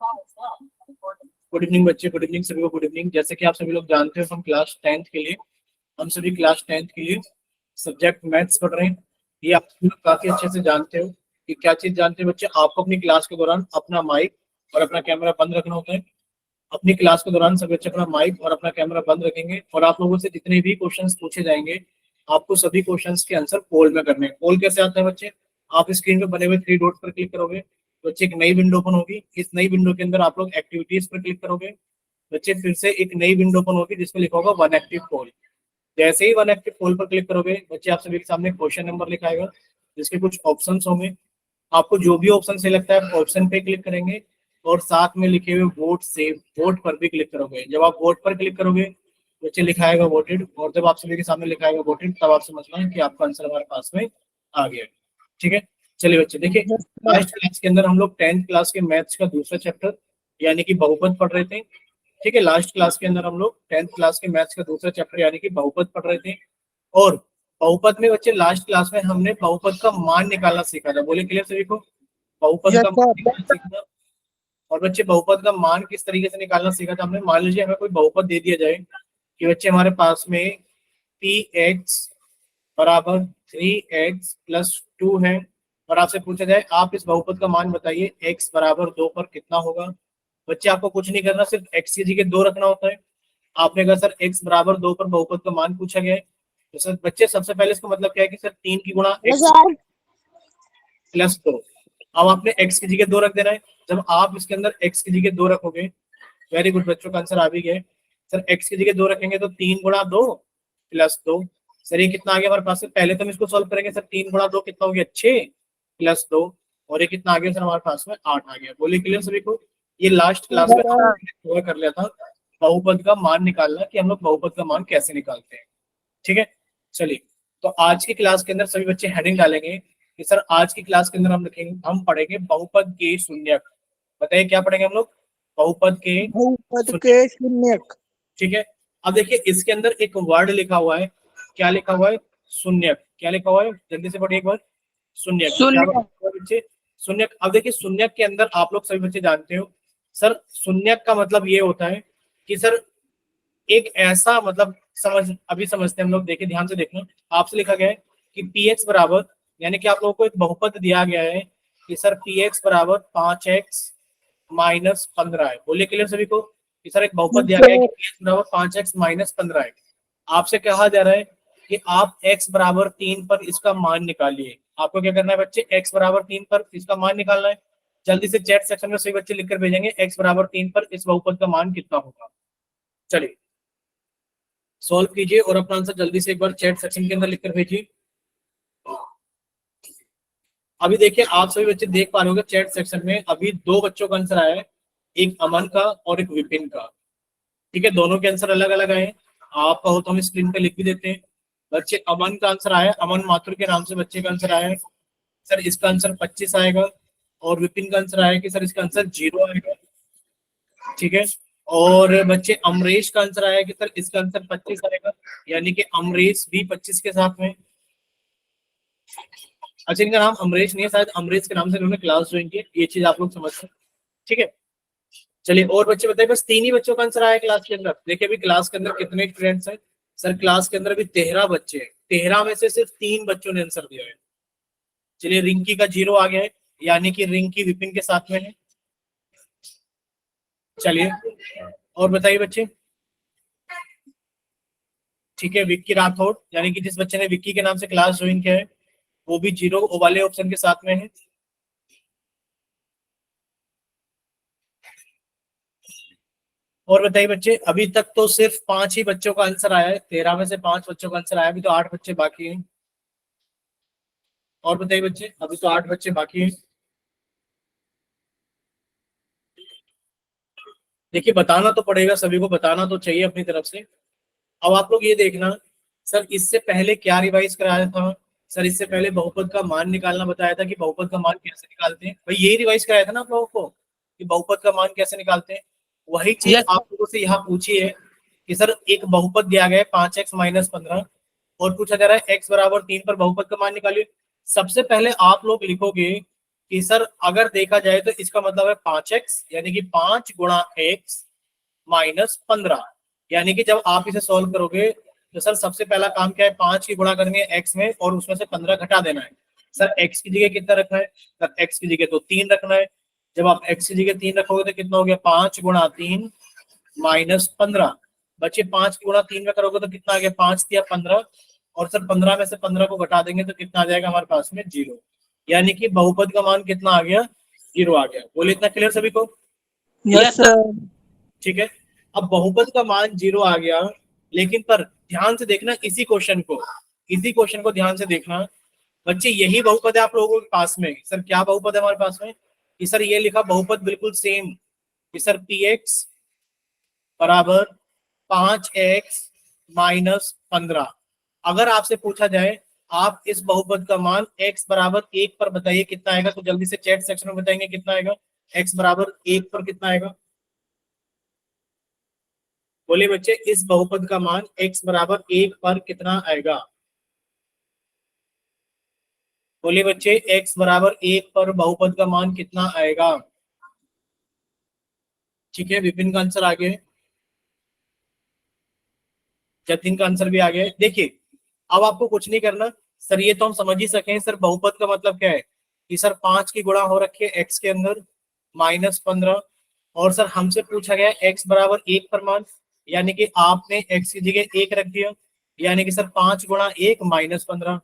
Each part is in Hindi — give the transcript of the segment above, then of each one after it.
गुड इवनिंग बच्चे, गुड इवनिंग सभी को, गुड इवनिंग। जैसे कि आप सभी लोग जानते हो, हम क्लास 10th के लिए हम सभी क्लास 10th के लिए सब्जेक्ट मैथ्स पढ़ रहे हैं। ये आप सभी लोग काफी अच्छे से जानते हो कि क्या चीज जानते हैं बच्चे। आपको अपनी क्लास के दौरान अपना माइक और अपना कैमरा बंद रखना होता है। अपनी क्लास के दौरान सभी बच्चे अपना माइक और अपना कैमरा बंद रखेंगे और आप लोगों से जितने भी क्वेश्चंस पूछे जाएंगे, आपको सभी क्वेश्चंस के आंसर पोल में करने हैं। पोल कैसे आता है बच्चे? आप स्क्रीन पे बने हुए 3 डॉट पर क्लिक करोगे, बच्चे एक नई विंडो ओपन होगी। इस नई विंडो के अंदर आप लोग एक्टिविटीज पर क्लिक करोगे, बच्चे फिर से एक नई विंडो ओपन होगी जिसमें लिखा होगा वन एक्टिव पोल। जैसे ही वन एक्टिव पोल पर क्लिक करोगे, बच्चे आप सभी के सामने क्वेश्चन नंबर लिखाएगा जिसके कुछ ऑप्शंस होंगे। आपको जो भी ऑप्शन सही लगता है ऑप्शन पे क्लिक करेंगे और साथ में लिखे हुए वोट सेव वोट पर भी क्लिक करोगे। जब आप वोट पर क्लिक करोगे, बच्चे लिखाएगा वोटेड, और जब आप सभी के सामने लिखाएगा वोटेड, तब आप समझना है कि आपका आंसर हमारे पास में आ गया। ठीक है, चलिए बच्चे देखिए, लास्ट क्लास के अंदर हम लोग 10th क्लास के मैथ्स का दूसरा चैप्टर यानी कि बहुपद पढ़ रहे थे। ठीक है, लास्ट क्लास के अंदर हम लोग 10th क्लास के मैथ्स का दूसरा चैप्टर यानी कि बहुपद पढ़ रहे थे। और बहुपद में बच्चे लास्ट क्लास में हमने बहुपद का मान निकालना सीखा था। बोले क्लियर सभी को? बहुपद का मान निकालना सीखा। और बच्चे बहुपद का मान किस तरीके से निकालना सीखा था हमने। मान लीजिए हमें कोई बहुपद दे दिया जाए कि बच्चे हमारे पास में px बराबर 3x प्लस 2 है, और आपसे पूछा जाए आप इस बहुपद का मान बताइए x बराबर 2 पर कितना होगा। बच्चे आपको कुछ नहीं करना, सिर्फ x की जगह 2 रखना होता है। आपने कहा सर x बराबर 2 पर बहुपद का मान पूछा गया है, तो सर बच्चे सबसे पहले इसका मतलब क्या है कि सर 3 की गुणा x प्लस 2। अब आपने x की जगह 2 रख देना है। जब आप इसके अंदर x की जगह 2 रखोगे, वेरी गुड बच्चों का आंसर आ भी गया। सर x की जगह 2 रखेंगे तो 3 गुणा 2 प्लस 2। सर ये कितना आ गया हमारे पास से? पहले तो हम इसको सॉल्व करेंगे। सर 3 गुणा 2 कितना हो गया? 6 प्लस 2, और ये कितना आ गया सर हमारे पास में? 8 आ गया। बोलिए क्लियर सभी को? ये लास्ट क्लास में हमने कर लिया था बहुपद का मान निकालना, कि हम लोग बहुपद का मान कैसे निकालते हैं। ठीक है, चलिए तो आज की क्लास के अंदर सभी बच्चे हेडिंग डालेंगे कि सर आज की क्लास के अंदर हम पढ़ेंगे बहुपद के शून्यक। बताइए क्या पढ़ेंगे हम लोग? बहुपद के शून्यक। ठीक है, अब देखिए इसके अंदर एक वर्ड लिखा हुआ है। क्या लिखा हुआ है? शून्यक। क्या लिखा हुआ है? जल्दी से पढ़िए एक बार। शून्यक। क्या बच्चे? शून्यक। अब देखिए शून्यक के अंदर आप लोग सभी बच्चे जानते हो, सर शून्यक का मतलब ये होता है कि सर एक ऐसा मतलब अभी समझते हैं हम लोग। देखिए ध्यान से देखना, आपसे लिखा गया है कि px बराबर, यानी कि आप लोगों को एक बहुपद दिया गया है कि सर px बराबर 5x माइनस 15 है। बोलिए क्लियर सभी को? कि सर एक बहुपद दिया गया है कि px बराबर 5x माइनस 15 है। आपसे कहा जा रहा है कि आप x बराबर 3 पर इसका मान निकालिए। आपको क्या करना है बच्चे? x बराबर 3 पर इसका मान निकालना है। जल्दी से चैट सेक्शन में सभी बच्चे लिखकर भेजेंगे x बराबर 3 पर इस बहुपद का मान कितना होगा। चलिए सॉल्व कीजिए और अपना आंसर जल्दी से एक बार चैट सेक्शन के अंदर लिखकर भेजिए। अभी देखिए आप सभी बच्चे देख पा रहे होंगे चैट सेक्शन में अभी 2 बच्चों का आंसर आया है, एक अमन का और एक विपिन का। ठीक है, दोनों के आंसर अलग अलग आए हैं। आपका हो तो हम स्क्रीन पे लिख भी देते हैं। बच्चे अमन का आंसर आया, अमन माथुर के नाम से बच्चे का आंसर आया है, सर इसका आंसर 25 आएगा। और विपिन का आंसर आया कि सर इसका आंसर 0 आएगा। ठीक है, और बच्चे अमरीश का आंसर आया कि सर इसका आंसर 25 आएगा, यानी कि अमरीश भी 25 के साथ में। अच्छा इनका नाम अमरीश नहीं है, शायद अमरीश के नाम से इन्होंने क्लास ज्वाइन की, ये चीज आप लोग समझ सकते। ठीक है, चलिए और बच्चे बताइए, बस 3 ही बच्चों का आंसर आया क्लास के अंदर। देखिए अभी क्लास के अंदर कितने स्टूडेंट्स हैं? सर क्लास के अंदर अभी 13 बच्चे हैं, 13 में से सिर्फ 3 बच्चों ने आंसर दिया है। चलिए रिंकी का 0 आ गया है, यानी कि रिंकी विपिन के साथ में है। चलिए और बताइए बच्चे। ठीक है, विक्की राठौड़, यानी कि जिस बच्चे ने विक्की के नाम से क्लास ज्वाइन किया है वो भी 0 वाले ऑप्शन के साथ में है। और बताइए बच्चे, अभी तक तो सिर्फ 5 ही बच्चों का आंसर आया है, 13 में से 5 बच्चों का आंसर आया, अभी तो 8 बच्चे बाकी हैं। और बताइए बच्चे, अभी तो 8 बच्चे बाकी हैं। देखिए बताना तो पड़ेगा, सभी को बताना तो चाहिए अपनी तरफ से। अब आप लोग ये देखना, सर इससे पहले क्या रिवाइज कराया था? सर इससे पहले बहुपद का मान निकालना बताया था कि बहुपद का मान कैसे निकालते हैं। भाई यही रिवाइज कराया था ना आप लोगों को कि बहुपद का मान कैसे निकालते हैं। वही चीज आप लोगों से यहाँ पूछी है कि सर एक बहुपद दिया गया है 5x माइनस 15 और पूछा जा रहा है x बराबर 3 पर बहुपद का मान निकालिए। सबसे पहले आप लोग लिखोगे कि सर अगर देखा जाए तो इसका मतलब है 5x, यानी कि 5 गुणा x माइनस 15। यानी कि जब आप इसे सॉल्व करोगे तो सर सबसे पहला काम क्या है, 5 की गुणा करनी है x में और उसमें से 15 घटा देना है। सर x की जगह कितना रखना है, सर x की जगह तो 3 रखना है। जब आप x की जगह 3 रखोगे तो कितना हो गया, 5 गुणा 3 माइनस 15। बच्चे 5 की गुणा 3 में करोगे तो कितना आ गया, 5 दिया 15, और सर 15 में से 15 को घटा देंगे तो कितना आ जाएगा हमारे पास में, 0। यानी कि बहुपद का मान कितना आ गया, 0 आ गया। बोले इतना क्लियर सभी को? Yes sir. ठीक है। अब बहुपद का मान 0 आ गया, लेकिन पर ध्यान से देखना इसी क्वेश्चन को, इसी क्वेश्चन को ध्यान से देखना बच्चे। यही बहुपद है आप लोगों के पास में। सर क्या बहुपद है हमारे पास में, कि सर ये लिखा बहुपद बिल्कुल सेम, कि सर px बराबर 5x माइनस 15। अगर आपसे पूछा जाए आप इस बहुपद का मान x बराबर 1 पर बताइए कितना आएगा, तो जल्दी से चैट सेक्शन में बताएंगे कितना आएगा, x बराबर 1 पर कितना आएगा। बोलिए बच्चे, इस बहुपद का मान x बराबर 1 पर कितना आएगा। बोलिए बच्चे, x बराबर 1 पर बहुपद का मान कितना आएगा। ठीक है, विपिन का आंसर आ गया, जतिन का आंसर भी आ गया है। देखिए अब आपको कुछ नहीं करना सर, ये तो हम समझ ही सके सर बहुपद का मतलब क्या है, कि सर 5 की गुणा हो रखी है x के अंदर माइनस 15, और सर हमसे पूछा गया x बराबर 1 पर मान, यानी कि आपने x की जगह 1 रख दिया, यानी कि सर 5 गुणा 1 माइनस 15।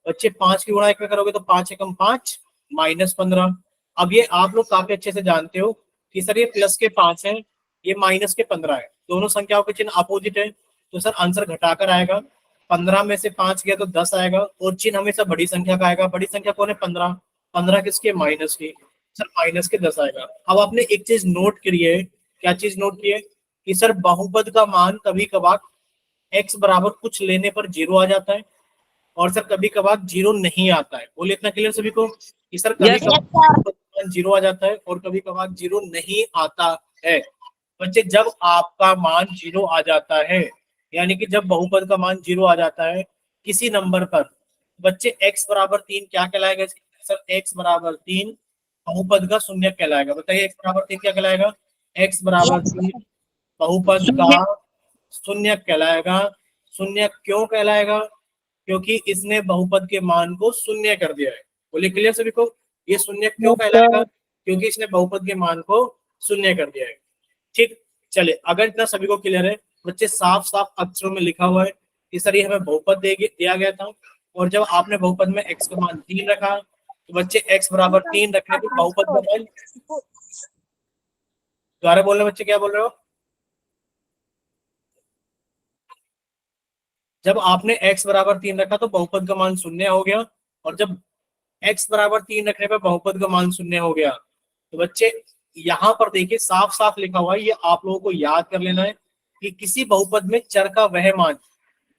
बच्चे 5 की गुणा 1 में करोगे तो 5 एकम 5 माइनस 15। अब ये आप लोग काफी अच्छे से जानते हो कि सर ये प्लस के 5 है, ये माइनस के 15 है, दोनों संख्याओं के चिन्ह अपोजिट है, तो सर आंसर घटाकर आएगा। 15 में से 5 गया तो 10 आएगा, और चिन्ह हमेशा बड़ी संख्या का आएगा। बड़ी संख्या कौन है, 15। 15 किसके, माइनस की, सर माइनस के 10 आएगा। अब आपने एक चीज नोट करी है, क्या चीज नोट की है, कि सर बहुपद का मान कभी कभार x बराबर कुछ लेने पर 0 आ जाता है, और सर कभी कभार 0 नहीं आता है। बोलिए इतना क्लियर सभी को, कि सर कभी यस सर। कभार 0 आ जाता है और कभी कभार 0 नहीं आता है। बच्चे जब आपका मान 0 आ जाता है, यानी कि जब बहुपद का मान 0 आ जाता है किसी नंबर पर, बच्चे x बराबर 3 क्या कहलाएगा, सर x बराबर 3 बहुपद का शून्य कहलाएगा। बताइए x बराबर 3 क्या कहलाएगा, x बराबर 3 बहुपद का शून्य कहलाएगा। शून्य क्यों कहलाएगा, क्योंकि इसने बहुपद के मान को शून्य कर दिया है। बोलिए क्लियर सभी को, ये शून्य क्यों कहलाएगा, क्योंकि इसने बहुपद के मान को शून्य कर दिया है। ठीक, चलिए अगर इतना सभी को क्लियर है, बच्चे साफ साफ अक्षरों में लिखा हुआ है कि सर ये हमें बहुपद दिया गया था, और जब आपने बहुपद में x का मान 3 रखा तो बच्चे x बराबर 3 रखने पर बहुपद का मान, दोबारा बोल रहे बच्चे, क्या बोल रहे हो, जब आपने x बराबर 3 रखा तो बहुपद का मान शून्य हो गया, और जब x बराबर 3 रखने पर बहुपद का मान शून्य हो गया, तो बच्चे यहाँ पर देखिए साफ साफ लिखा हुआ है, ये आप लोगों को याद कर लेना है कि किसी बहुपद में चर का वह मान,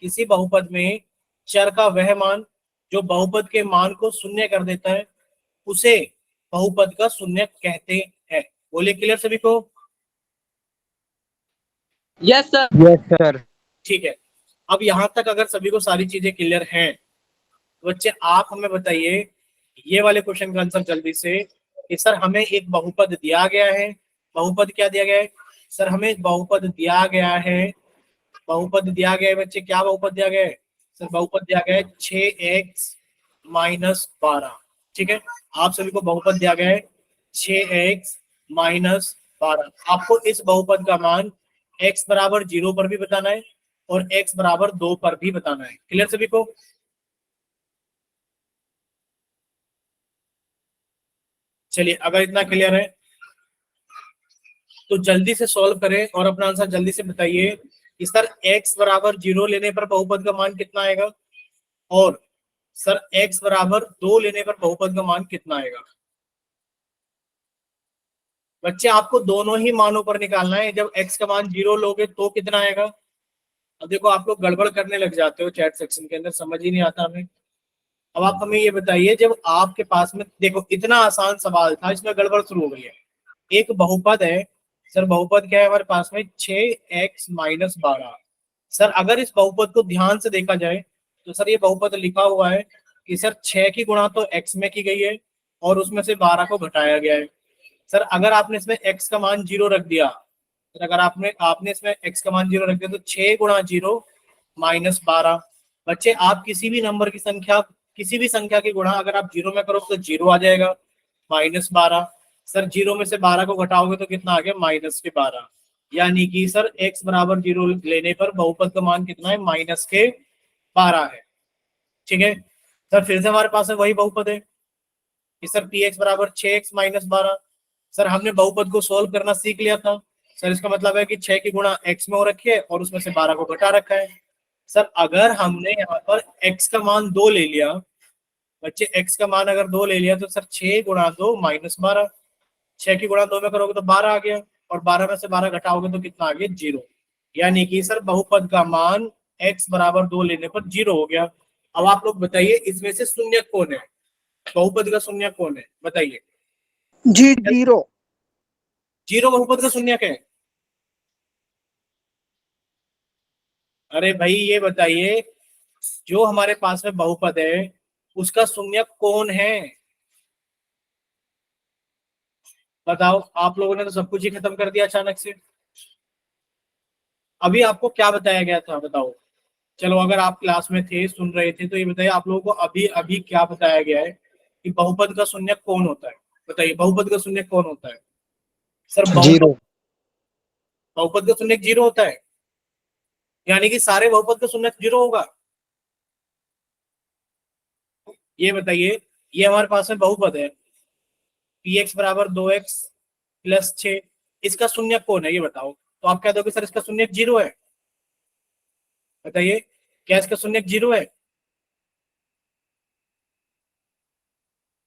किसी बहुपद में चर का वह मान जो बहुपद के मान को शून्य कर देता है, उसे बहुपद का शून्य कहते हैं। बोलिए क्लियर सभी को? Yes sir. Yes sir. ठीक है, अब यहां तक अगर सभी को सारी चीजें क्लियर हैं, तो बच्चे आप हमें बताइए ये वाले क्वेश्चन का आंसर जल्दी से, कि सर हमें एक बहुपद दिया गया है। बहुपद क्या दिया गया है, सर हमें बहुपद दिया गया है, बहुपद दिया गया है बच्चे, क्या बहुपद दिया गया है, सर बहुपद दिया गया है 6x माइनस 12। ठीक है, आप सभी को बहुपद दिया गया है 6x माइनस 12। आपको इस बहुपद का मान x बराबर 0 पर भी बताना है और x बराबर 2 पर भी बताना है। क्लियर सभी को? चलिए अगर इतना क्लियर है तो जल्दी से सॉल्व करें और अपना आंसर जल्दी से बताइए कि सर x बराबर 0 लेने पर बहुपद का मान कितना आएगा, और सर x बराबर 2 लेने पर बहुपद का मान कितना आएगा। बच्चे आपको दोनों ही मानों पर निकालना है। जब x का मान 0 लोगे तो कितना आएगा। अब देखो आप लोग गड़बड़ करने लग जाते हो चैट सेक्शन के अंदर, समझ ही नहीं आता हमें। अब आप हमें ये बताइए, जब आपके पास में देखो इतना आसान सवाल था, इसमें गड़बड़ शुरू हो गई है। एक बहुपद है, सर बहुपद क्या है हमारे पास में 6x माइनस 12। सर अगर इस बहुपद को ध्यान से देखा जाए तो सर ये बहुपद लिखा हुआ है कि सर 6 की गुणा तो x में की गई है और उसमें से 12 को घटाया गया है। सर अगर आपने इसमें x का मान 0 रख दिया, तो अगर आपने आपने इसमें x का मान 0 रख दिया तो 6 गुणा 0 -12। बच्चे आप किसी भी नंबर की संख्या, किसी भी संख्या की गुणा अगर आप 0 में करो तो 0 आ जाएगा, -12। सर 0 में से 12 को घटाओगे तो कितना आ गया, -12। यानी कि सर x बराबर 0 लेने पर बहुपद का मान कितना है, -12 है। ठीक है सर, फिर से हमारे पास है वही बहुपद है कि सर पी एक्स बराबर 6x-12। सर हमने बहुपद को सोल्व करना सीख लिया था। सर इसका मतलब है कि 6 की गुणा x में हो रखी है और उसमें से 12 को घटा रखा है। सर अगर हमने यहाँ पर x का मान 2 ले लिया, बच्चे x का मान अगर 2 ले लिया तो सर 6 गुणा 2 -12। 6 की गुणा 2 में करोगे तो 12 आ गया, और 12 में से 12 घटाओगे तो कितना आ गया, 0। यानी कि सर बहुपद का मान x बराबर 2 लेने पर 0 हो गया। अब आप लोग बताइए इसमें से शून्य कौन है, बहुपद का शून्य कौन है, बताइए। जी 0। 0 बहुपद का शून्य है। अरे भाई ये बताइए, जो हमारे पास में बहुपद है उसका शून्य कौन है, बताओ। आप लोगों ने तो सब कुछ ही खत्म कर दिया अचानक से। अभी आपको क्या बताया गया था, बताओ। चलो अगर आप क्लास में थे, सुन रहे थे, तो ये बताइए आप लोगों को अभी अभी क्या बताया गया है कि बहुपद का शून्य कौन होता है। बताइए बहुपद का शून्य कौन होता है। सर बहुपद, 0। बहुपद का शून्य 0 होता है, यानी कि सारे बहुपद का शून्य 0 होगा। ये बताइए, ये हमारे पास में बहुपद है पी एक्स बराबर 2x+6, इसका शून्य कौन है ये बताओ। तो आप कह दोगे सर इसका शून्य 0 है। बताइए क्या इसका शून्य 0 है।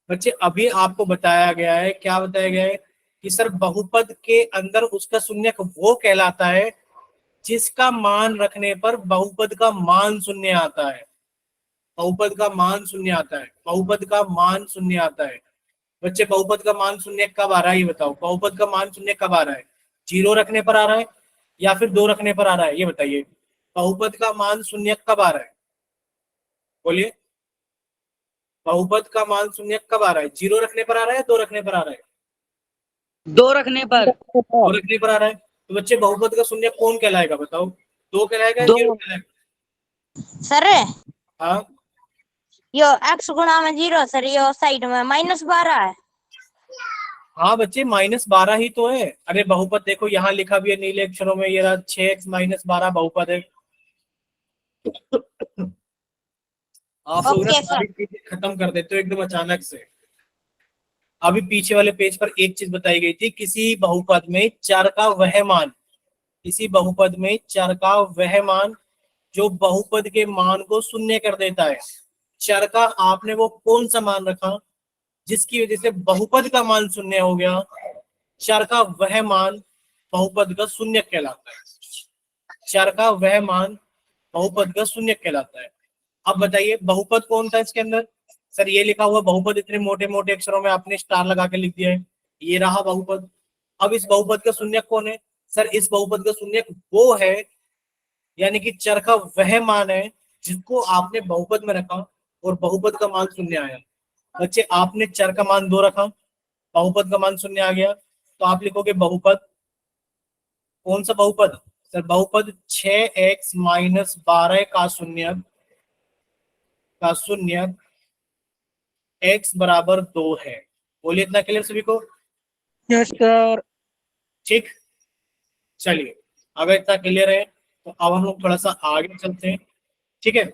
बच्चे अभी आपको बताया गया है, क्या बताया गया है कि सर बहुपद के अंदर उसका शून्यक वो कहलाता है जिसका मान रखने पर बहुपद का मान शून्य आता है। बहुपद का मान शून्य आता है, बहुपद का मान शून्य आता है। बच्चे बहुपद का मान शून्य कब आ रहा है ये बताओ, बहुपद का मान शून्य कब आ रहा है, 0 रखने पर आ रहा है या फिर 2 रखने पर आ रहा है, ये बताइए। बहुपद का मान शून्य कब आ रहा है, बोलिए। बहुपद का मान शून्य कब आ रहा है, 0 रखने पर आ रहा है, 2 रखने पर आ रहा है। 2 रखने पर। 2 रखने पर आ रहा है। तो बच्चे बहुपद का शून्य कौन कहलाएगा बताओ, 2 कहलाएगा या 2। 0 कहलाएगा। सर हाँ यो x गुणा में 0 सर, यो साइड में -12 है। हाँ बच्चे -12 ही तो है। अरे बहुपद देखो यहाँ लिखा भी है नीले अक्षरों में, ये रहा 6x-12 बहुपद है। आप लोग ना ओके सर। सारी चीजें खत्म कर देते हो एकदम अचानक से। अभी पीछे वाले पेज पर एक चीज बताई गई थी, किसी बहुपद में चर का वह मान, किसी बहुपद में चर का वह मान जो बहुपद के मान को शून्य कर देता है। चर का आपने वो कौन सा मान रखा जिसकी वजह से बहुपद का मान शून्य हो गया, चर का वह मान बहुपद का शून्य कहलाता है। चर का वह मान बहुपद का शून्य कहलाता है। अब बताइए बहुपद कौन था इसके अंदर। सर ये लिखा हुआ बहुपद, इतने मोटे मोटे अक्षरों में आपने स्टार लगा के लिख दिया है, ये रहा बहुपद। अब इस बहुपद का शून्य कौन है, सर इस बहुपद का शून्य वो है, यानी कि चर का वह मान है जिसको आपने बहुपद में रखा और बहुपद का मान शून्य आया। बच्चे आपने चर का मान 2 रखा, बहुपद का मान शून्य आ गया, तो आप लिखोगे बहुपद, कौन सा बहुपद, सर बहुपद 6x-12 का शून्य x बराबर 2 है। बोलिए इतना क्लियर सभी को। Yes sir. ठीक, चलिए अगर इतना क्लियर है तो अब हम लोग थोड़ा सा आगे चलते हैं। ठीक है,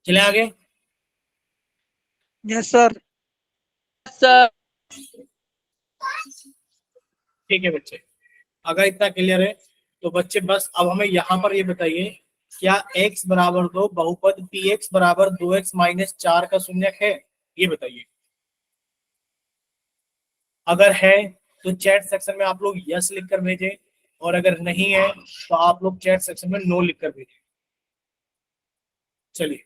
चले आगे। Yes sir. सर। ठीक है बच्चे, अगर इतना क्लियर है तो बच्चे बस अब हमें यहाँ पर ये बताइए, क्या x बराबर 2 बहुपद पी एक्स बराबर 2x-4 का शून्यक है, ये बताइए। अगर है तो चैट सेक्शन में आप लोग यस लिख कर भेजें, और अगर नहीं है तो आप लोग चैट सेक्शन में नो लिख कर भेजें। चलिए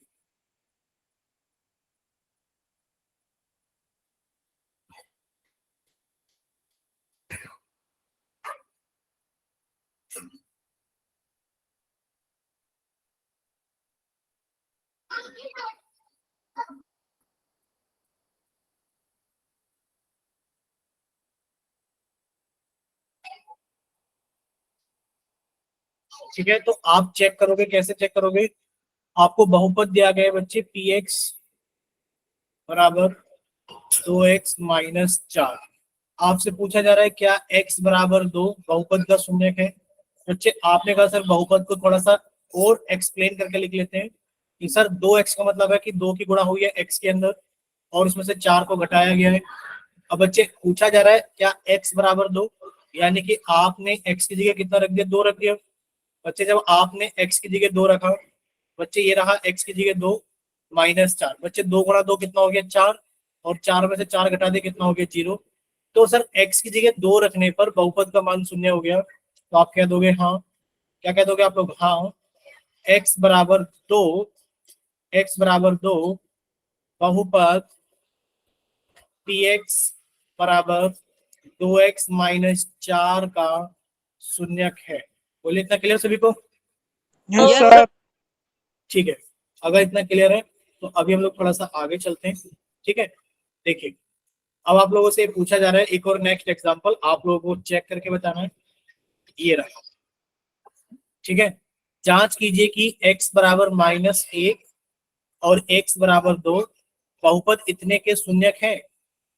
ठीक है, तो आप चेक करोगे, कैसे चेक करोगे? आपको बहुपद दिया गया है बच्चे पी एक्स बराबर 2x माइनस 4। आपसे पूछा जा रहा है क्या x बराबर 2 बहुपद का शून्यक है? बच्चे आपने कहा सर बहुपद को थोड़ा सा और एक्सप्लेन करके लिख लेते हैं कि सर 2x का मतलब है कि 2 की गुणा हुई है x के अंदर और उसमें से 4 को घटाया गया है। अब बच्चे पूछा जा रहा है क्या x बराबर 2, यानी कि आपने x की जगह कितना रख दिया? 2 रख दिया। बच्चे जब आपने x की जगह 2 रखा, बच्चे ये रहा x की जगह 2 माइनस 4। बच्चे 2 गुणा 2 कितना हो गया? 4, और 4 में से 4 घटा दे कितना हो गया? 0। तो सर x की जगह 2 रखने पर बहुपद का मान शून्य हो गया, तो आप कह दोगे हाँ। क्या कह दोगे आप लोग? हाँ, x बराबर 2, x बराबर 2 बहुपद px बराबर 2x माइनस 4 का शून्यक है। बोलिए, इतना क्लियर सभी को? Yes sir. ठीक है, अगर इतना क्लियर है तो अभी हम लोग थोड़ा सा आगे चलते हैं। ठीक है, देखिए अब आप लोगों से पूछा जा रहा है एक और नेक्स्ट एग्जांपल, आप लोगों को चेक करके बताना है। ये रहा, ठीक है। जांच कीजिए कि x बराबर -1 और x बराबर 2 बहुपद इतने के शून्यक है।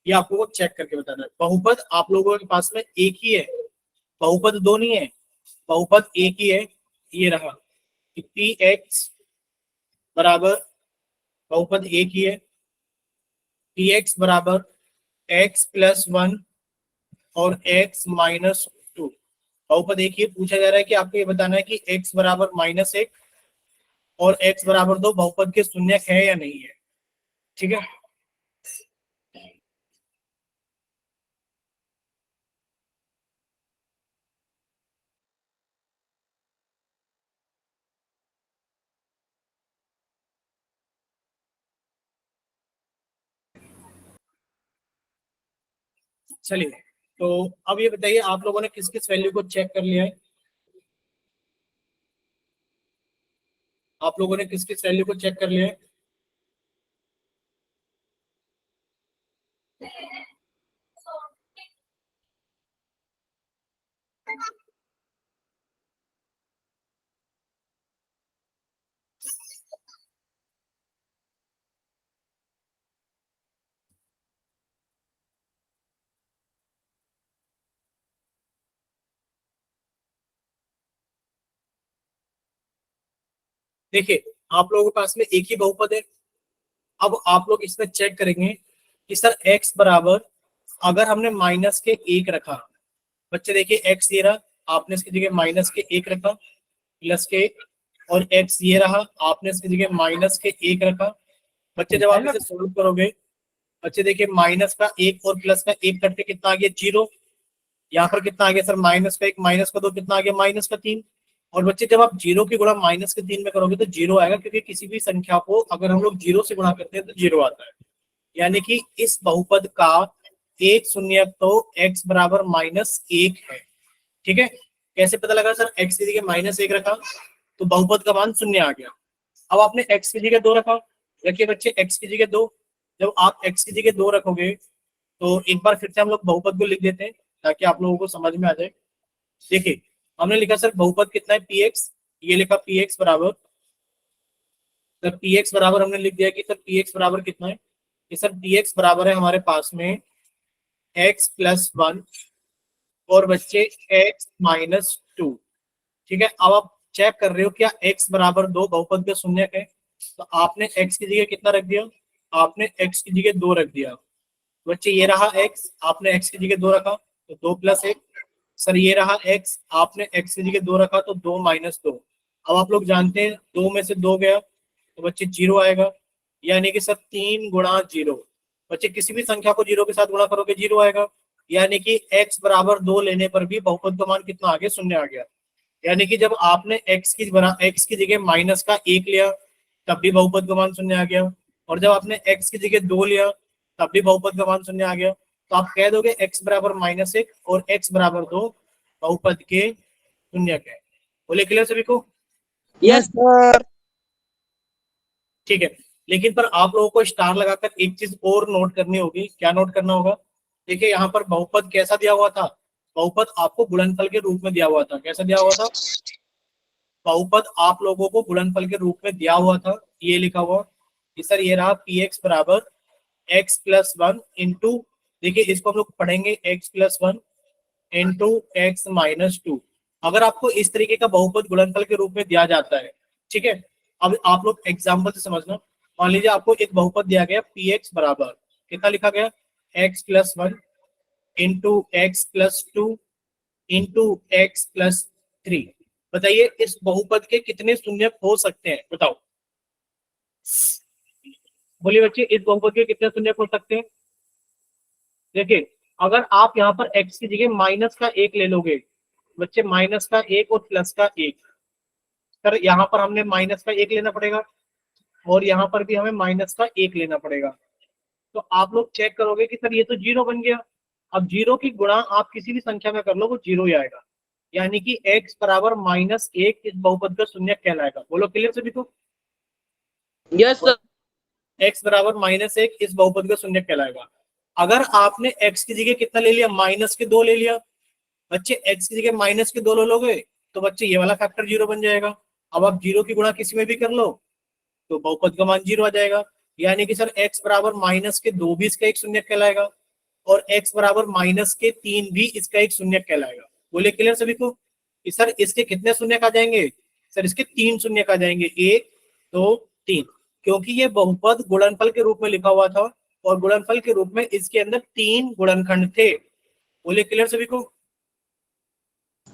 ये आप लोगों को चेक करके बताना है। बहुपद आप लोगों के पास में एक ही है, बहुपद दो नहीं है, बहुपद एक ही है। ये रहा कि पी एक्स बराबर बहुपद एक ही है, पी एक्स बराबर x प्लस 1 और x माइनस 2। बहुपद एक ही पूछा जा रहा है कि आपको ये बताना है कि x बराबर -1 और x बराबर 2 बहुपद के शून्यक है या नहीं है। ठीक है, चलिए तो अब ये बताइए आप लोगों ने किस किस वैल्यू को चेक कर लिया है? आप लोगों ने किस किस वैल्यू को चेक कर लिया है? देखिए आप लोगों के पास में एक ही बहुपद है। अब आप लोग इसमें चेक करेंगे कि सर x बराबर, अगर हमने माइनस के 1 रखा, बच्चे देखिए x ये रहा, आपने इसकी जगह माइनस के 1 रखा, प्लस के, और x ये रहा, आपने इसकी जगह माइनस के 1 रखा। बच्चे जब आप इसे सोल्व करोगे, बच्चे देखिए माइनस का 1 और प्लस का 1 करके कितना आ गया? 0। यहाँ पर कितना आ गया सर? माइनस का 1 माइनस का 2 कितना आ गया? माइनस का 3। और बच्चे जब आप 0 की गुणा माइनस के 3 में करोगे तो 0 आएगा, क्योंकि किसी भी संख्या को अगर हम लोग 0 से गुणा करते हैं तो 0 आता है। यानी कि इस बहुपद का एक शून्यक तो x बराबर -1 है। ठीक है, कैसे पता लगा सर? x की जगह -1 रखा तो बहुपद का मान शून्य आ गया। अब आपने x की जगह 2 रखा, रखिए बच्चे x की जगह 2। जब आप x की जगह 2 रखोगे तो एक बार फिर से हम लोग बहुपद को लिख देते हैं ताकि आप लोगों को समझ में आ जाए। देखिए हमने लिखा सर बहुपद कितना है? px। ये लिखा px बराबर, सर px बराबर हमने लिख दिया कि सर px बराबर कितना है? कि सर px बराबर है हमारे पास में x प्लस 1 और बच्चे x माइनस 2। ठीक है, अब आप चेक कर रहे हो क्या x बराबर 2 बहुपद के शून्यक है? तो आपने x की जगह कितना रख दिया? आपने x की जगह 2 रख दिया। बच्चे ये रहा x, आपने x की जगह 2 रखा तो 2 प्लस 1। सर ये रहा x, आपने x की जगह 2 रखा तो 2 माइनस 2। अब आप लोग जानते हैं 2 में से 2 गया तो बच्चे 0 आएगा, यानी कि सर 3 गुणा 0। बच्चे किसी भी संख्या को 0 के साथ गुणा करोगे 0 आएगा, यानी कि x बराबर 2 लेने पर भी बहुपद का मान कितना आ गया? शून्य आ गया। यानी कि जब आपने x की जगह माइनस का 1 लिया तब भी बहुपद का मान शून्य आ गया, और जब आपने x की जगह 2 लिया तब भी बहुपद का मान शून्य आ गया। तो आप कह दोगे x बराबर -1 और x बराबर 2 बहुपद के शून्यक है। बोले क्लियर सभी को? Yes sir. ठीक है, लेकिन पर आप लोगों को स्टार लगाकर एक चीज और नोट करनी होगी। क्या नोट करना होगा? देखिए यहाँ पर बहुपद कैसा दिया हुआ था? बहुपद आपको गुणनफल के रूप में दिया हुआ था। कैसा दिया हुआ था? बहुपद आप लोगों को गुणनफल के रूप में दिया हुआ था, ये लिखा हुआ कि सर ये रहा पी एक्स बराबर एक्स प्लस वन इंटू, देखिए इसको हम लोग पढ़ेंगे x plus one into x minus two. अगर आपको इस तरीके का बहुपद गुणनफल के रूप में दिया जाता है, ठीक है, अब आप लोग एग्जाम्पल से समझना। मान लीजिए आपको एक बहुपद दिया गया पी एक्स बराबर कितना लिखा गया x plus one into x plus two into x plus three. बताइए इस बहुपद के कितने शून्य हो सकते हैं, बताओ, बोलिए बच्चे, इस बहुपद के कितने शून्य हो सकते हैं? देखिए अगर आप यहाँ पर x की जगह माइनस का एक ले लोगे बच्चे, माइनस का एक और प्लस का एक, सर यहाँ पर हमने माइनस का एक लेना पड़ेगा और यहाँ पर भी हमें माइनस का एक लेना पड़ेगा। तो आप लोग चेक करोगे कि सर ये तो जीरो बन गया। अब जीरो की गुणा आप किसी भी संख्या में कर लो वो जीरो ही आएगा, यानी कि x बराबर माइनस एक इस बहुपद का शून्य कहलाएगा। बोलो क्लियर सभी को? Yes sir. x बराबर माइनस एक इस बहुपद का शून्य कहलाएगा। अगर आपने x की जगह कितना ले लिया, माइनस के दो ले लिया बच्चे, x की जगह माइनस के दो ले लोगे तो बच्चे ये वाला फैक्टर जीरो बन जाएगा। अब आप जीरो की गुणा किसी में भी कर लो तो बहुपद का मान जीरो आ जाएगा, यानी कि सर x बराबर माइनस के दो भी इसका एक शून्य कहलाएगा और x बराबर माइनस के तीन भी इसका एक शून्य कहलाएगा। बोले क्लियर सभी को कि सर इसके कितने शून्य आ जाएंगे? सर इसके तीन शून्य आ जाएंगे, एक दो तीन, क्योंकि ये बहुपद गुणनफल के रूप में लिखा हुआ था और गुणनफल के रूप में इसके अंदर तीन गुणनखंड थे। बोले क्लियर सभी को?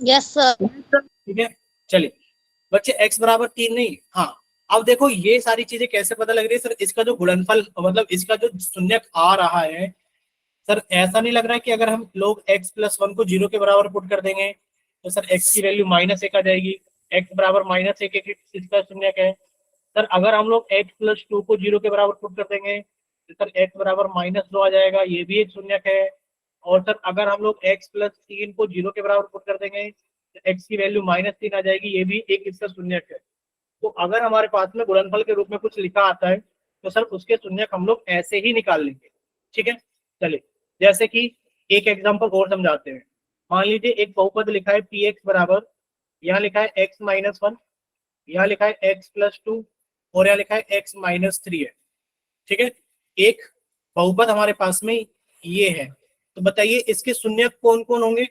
Yes sir. ठीक है, चलिए बच्चे x बराबर तीन नहीं, हाँ अब देखो ये सारी चीजें कैसे पता लग रही है सर, इसका जो गुणनफल मतलब इसका जो शून्य आ रहा है, सर ऐसा नहीं लग रहा है कि अगर हम लोग x प्लस वन को जीरो के बराबर पुट कर देंगे तो सर x की वैल्यू माइनस एक आ जाएगी, x बराबर माइनस एक इसका शून्य है। सर अगर हम लोग x प्लस टू को जीरो के बराबर पुट कर देंगे तो सर x बराबर माइनस दो आ जाएगा, ये भी एक शून्य है। और सर अगर हम लोग x प्लस तीन को जीरो के बराबर पुट कर देंगे तो x की वैल्यू माइनस तीन आ जाएगी, ये भी एक इसका शून्य है। तो अगर हमारे पास में गुणनफल के रूप में कुछ लिखा आता है तो सर उसके शून्य हम लोग ऐसे ही निकाल लेंगे। ठीक है, चलिए जैसे कि एक एग्जांपल और समझाते हैं। मान लीजिए एक बहुपद लिखा है पी एक्स बराबर, यहाँ लिखा है एक्स माइनस वन, यहाँ लिखा है एक्स प्लस टू और यहाँ लिखा है एक्स माइनस थ्री है। ठीक है, एक बहुपद हमारे पास में ये है। तो बताइए इसके शून्य कौन कौन होंगे?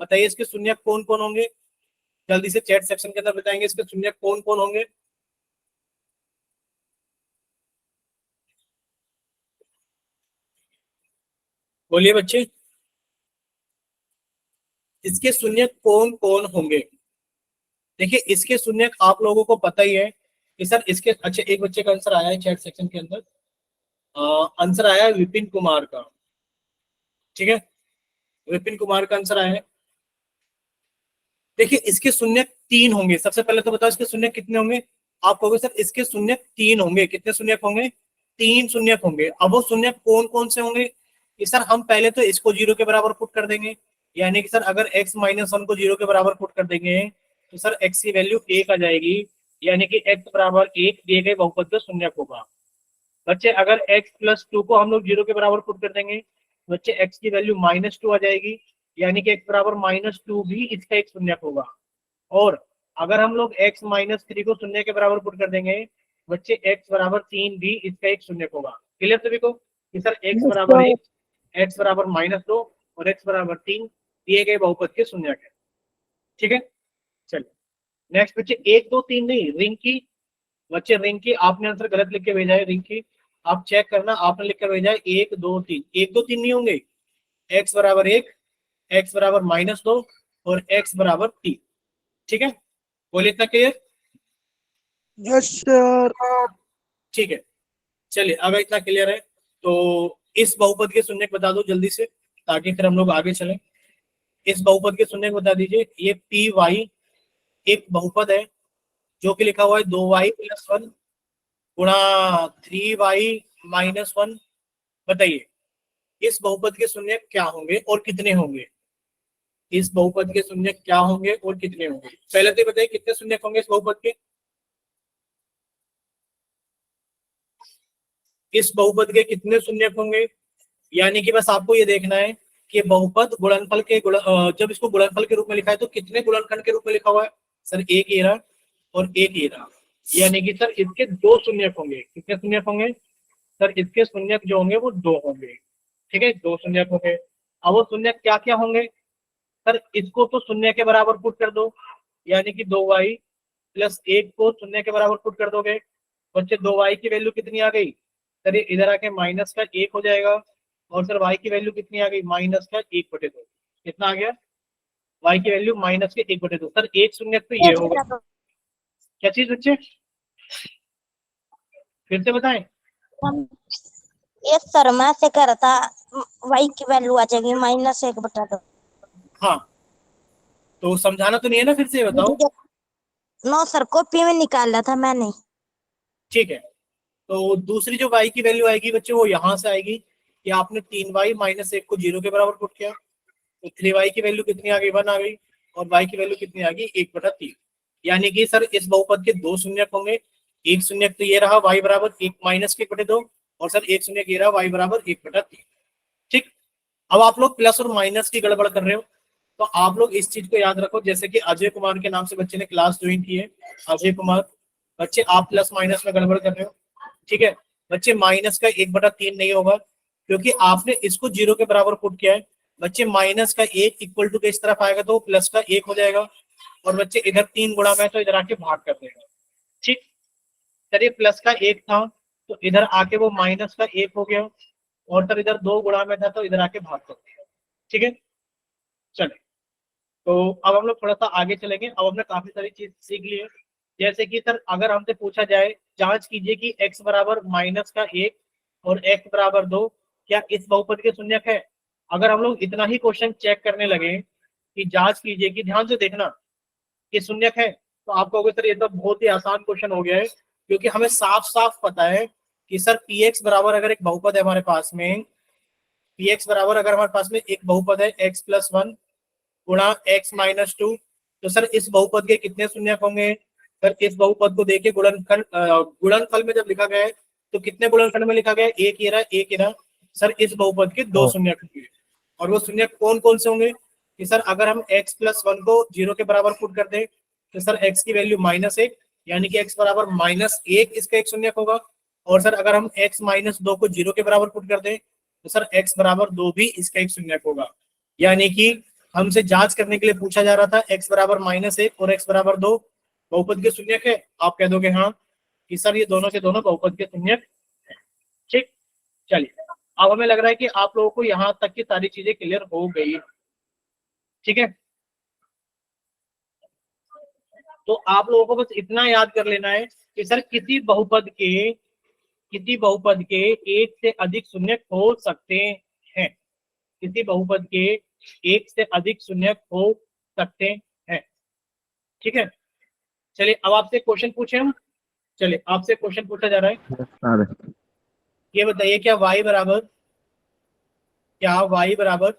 बताइए इसके शून्य कौन कौन होंगे? जल्दी से चैट सेक्शन के अंदर बताएंगे इसके शून्य कौन कौन होंगे। बोलिए बच्चे, इसके शून्य कौन कौन होंगे? देखिए इसके शून्य आप लोगों को पता ही है कि सर इसके, अच्छा एक बच्चे का आंसर आया है चैट सेक्शन के अंदर, आंसर आया है विपिन कुमार का। ठीक है, विपिन कुमार का आंसर आया है। देखिए इसके शून्य तीन होंगे। सबसे पहले तो बताओ इसके शून्य कितने होंगे? आप कहोगे सर इसके शून्य तीन होंगे। कितने शून्य होंगे? तीन शून्य होंगे। अब वो शून्य कौन कौन से होंगे कि सर हम पहले तो इसको जीरो के बराबर पुट कर देंगे, यानी कि सर अगर x माइनस वन को जीरो के बराबर पुट कर देंगे तो सर x की वैल्यू एक आ जाएगी, यानी कि x बराबर एक दिए गए बहुपद का शून्य होगा। बच्चे अगर x प्लस टू को हम लोग जीरो के बराबर पुट कर देंगे बच्चे x की वैल्यू माइनस टू आ जाएगी, यानी कि x बराबर माइनस टू भी इसका एक शून्य होगा। और अगर हम लोग x माइनस थ्री को शून्य के बराबर पुट कर देंगे बच्चे x बराबर तीन भी इसका एक शून्य होगा। क्लियर सभी को कि सर x बराबर एक, x बराबर माइनस दो और x बराबर तीन दिए गए बहुपद के शून्य है। ठीक है, चलिए नेक्स्ट बच्चे एक दो तीन नहीं, रिंग की। बच्चे रिंग की आपने आंसर गलत लिख के भेजा है। रिंग की आप चेक करना, आपने लिख कर भेजा है एक दो तीन। एक दो तीन नहीं होंगे, x बराबर एक, x बराबर माइनस दो और x बराबर तीन। ठीक है, बोलिए इतना क्लियर? Yes sir. ठीक है, चलिए अगर इतना क्लियर है तो इस बहुपद के शून्य बता दो जल्दी से ताकि फिर हम लोग आगे चलें। इस बहुपद के शून्य बता दीजिए। ये पी वाई एक बहुपद है जो कि लिखा हुआ है दो वाई प्लस वन गुणा थ्री वाई माइनस वन। बताइए इस बहुपद के शून्य क्या होंगे और कितने होंगे? इस बहुपद के शून्य क्या होंगे और कितने होंगे? पहले तो बताइए कितने शून्य होंगे इस बहुपद के? इस बहुपद के कितने शून्य होंगे? यानी कि बस आपको ये देखना है कि बहुपद गुणनफल के जब इसको गुणनफल के रूप में लिखा है तो कितने गुणनखंड के रूप में लिखा हुआ है? सर एक ये रहा, और एक ये रहा, यानी कि सर इसके दो शून्यक होंगे। कितने शून्यक होंगे सर? इसके शून्यक जो होंगे वो दो होंगे। ठीक है, दो शून्यक होंगे। अब वो शून्यक क्या क्या होंगे सर? इसको तो शून्य के बराबर पुट कर दो, यानी कि 2y प्लस 1 को शून्य के बराबर पुट कर दोगे। बच्चे 2y की वैल्यू कितनी आ गई सर? ये इधर आके माइनस का 1 हो जाएगा। और सर y की वैल्यू कितनी आ गई? माइनस का 1/2। कितना आ गया? y की वैल्यू माइनस के 1/2। सर एक शून्यक तो ये यस होगा। सर। क्या चीज बच्चे? फिर से बताएं। यस सर, मैं से कर रहा था y की वैल्यू आ जाएगी -1/2। हाँ, तो समझाना तो नहीं है ना? फिर से बताओ। नो सर, कॉपी में निकाला था मैंने। ठीक है, तो दूसरी जो y की वैल्यू आएगी बच्चे वो यहां से आएगी कि आपने 3y माइनस 1 को 0 के बराबर पुट किया, तो 3y की वैल्यू कितनी आ गई? 1 आ गई। और y की वैल्यू कितनी आ गई? 1/3। यानी कि सर इस बहुपद के दो शून्यक होंगे। एक शून्यक तो ये रहा y बराबर 1 माइनस के 1/2, और सर एक शून्यक ये रहा y बराबर 1/3। ठीक, अब आप लोग प्लस और माइनस की गड़बड़ कर रहे हो, तो आप लोग इस चीज को याद रखो। जैसे कि अजय कुमार के नाम से बच्चे ने क्लास ज्वाइन की है, अजय कुमार, बच्चे आप प्लस माइनस में गड़बड़ कर रहे हो। ठीक है बच्चे, माइनस का 1/3 नहीं होगा, क्योंकि आपने इसको 0 के बराबर पुट किया है। बच्चे माइनस का 1 इक्वल टू के इस तरफ आएगा तो प्लस का 1 हो जाएगा, और बच्चे इधर 3 गुणा में तो इधर आके भाग कर देगा। ठीक, सर ये प्लस का 1 था तो इधर आके वो माइनस का 1 हो गया, और सर इधर 2 गुणा में था तो इधर आके भाग कर देगा। ठीक है, चले, तो अब हम लोग थोड़ा सा आगे चलेंगे। अब हमने काफी सारी चीज सीख ली है। जैसे कि सर अगर हमसे पूछा जाए, जांच कीजिए कि x बराबर -1 और x बराबर 2 क्या इस बहुपद के शून्यक है? अगर हम लोग इतना ही क्वेश्चन चेक करने लगे कि जांच कीजिए, कि ध्यान से देखना कि शून्यक है, तो आप कहोगे सर ये तो बहुत ही आसान क्वेश्चन हो गया है, क्योंकि हमें साफ साफ पता है कि सर px बराबर अगर एक बहुपद है हमारे पास में, px बराबर अगर हमारे पास में एक बहुपद है x+1 गुणा x-2, तो सर इस बहुपद के कितने शून्यक होंगे? सर इस बहुपद को देखिए, गुणनफल में जब लिखा गया है तो कितने गुणनखंड में लिखा गया है? एक ये रहा, एक ये रहा। सर इस बहुपद के दो शून्यक होंगे, और वो शून्यक कौन कौन से होंगे? कि सर अगर हम x+1 को 0 के बराबर पुट कर दे तो सर x की वैल्यू -1, यानी कि x बराबर -1 इसका एक शून्यक होगा। और सर अगर हम x-2 को 0 के बराबर पुट कर दे तो सर x बराबर 2 भी इसका एक शून्यक होगा। यानी कि हमसे जांच करने के लिए पूछा जा रहा था x बराबर -1 और x बराबर 2 बहुपद के शून्यक है। आप कह दोगे हाँ कि सर ये दोनों के दोनों बहुपद के शून्यक है। ठीक, चलिए, अब हमें लग रहा है कि आप लोगों को यहाँ तक की सारी चीजें क्लियर हो गई। ठीक है, तो आप लोगों को बस इतना याद कर लेना है कि सर किसी बहुपद के एक से अधिक शून्यक हो सकते हैं। किसी बहुपद के एक से अधिक शून्यक हो सकते हैं। ठीक है, चलिए अब आपसे क्वेश्चन पूछे हम। चलिए आपसे क्वेश्चन पूछा जा रहा है, ये बताइए क्या y बराबर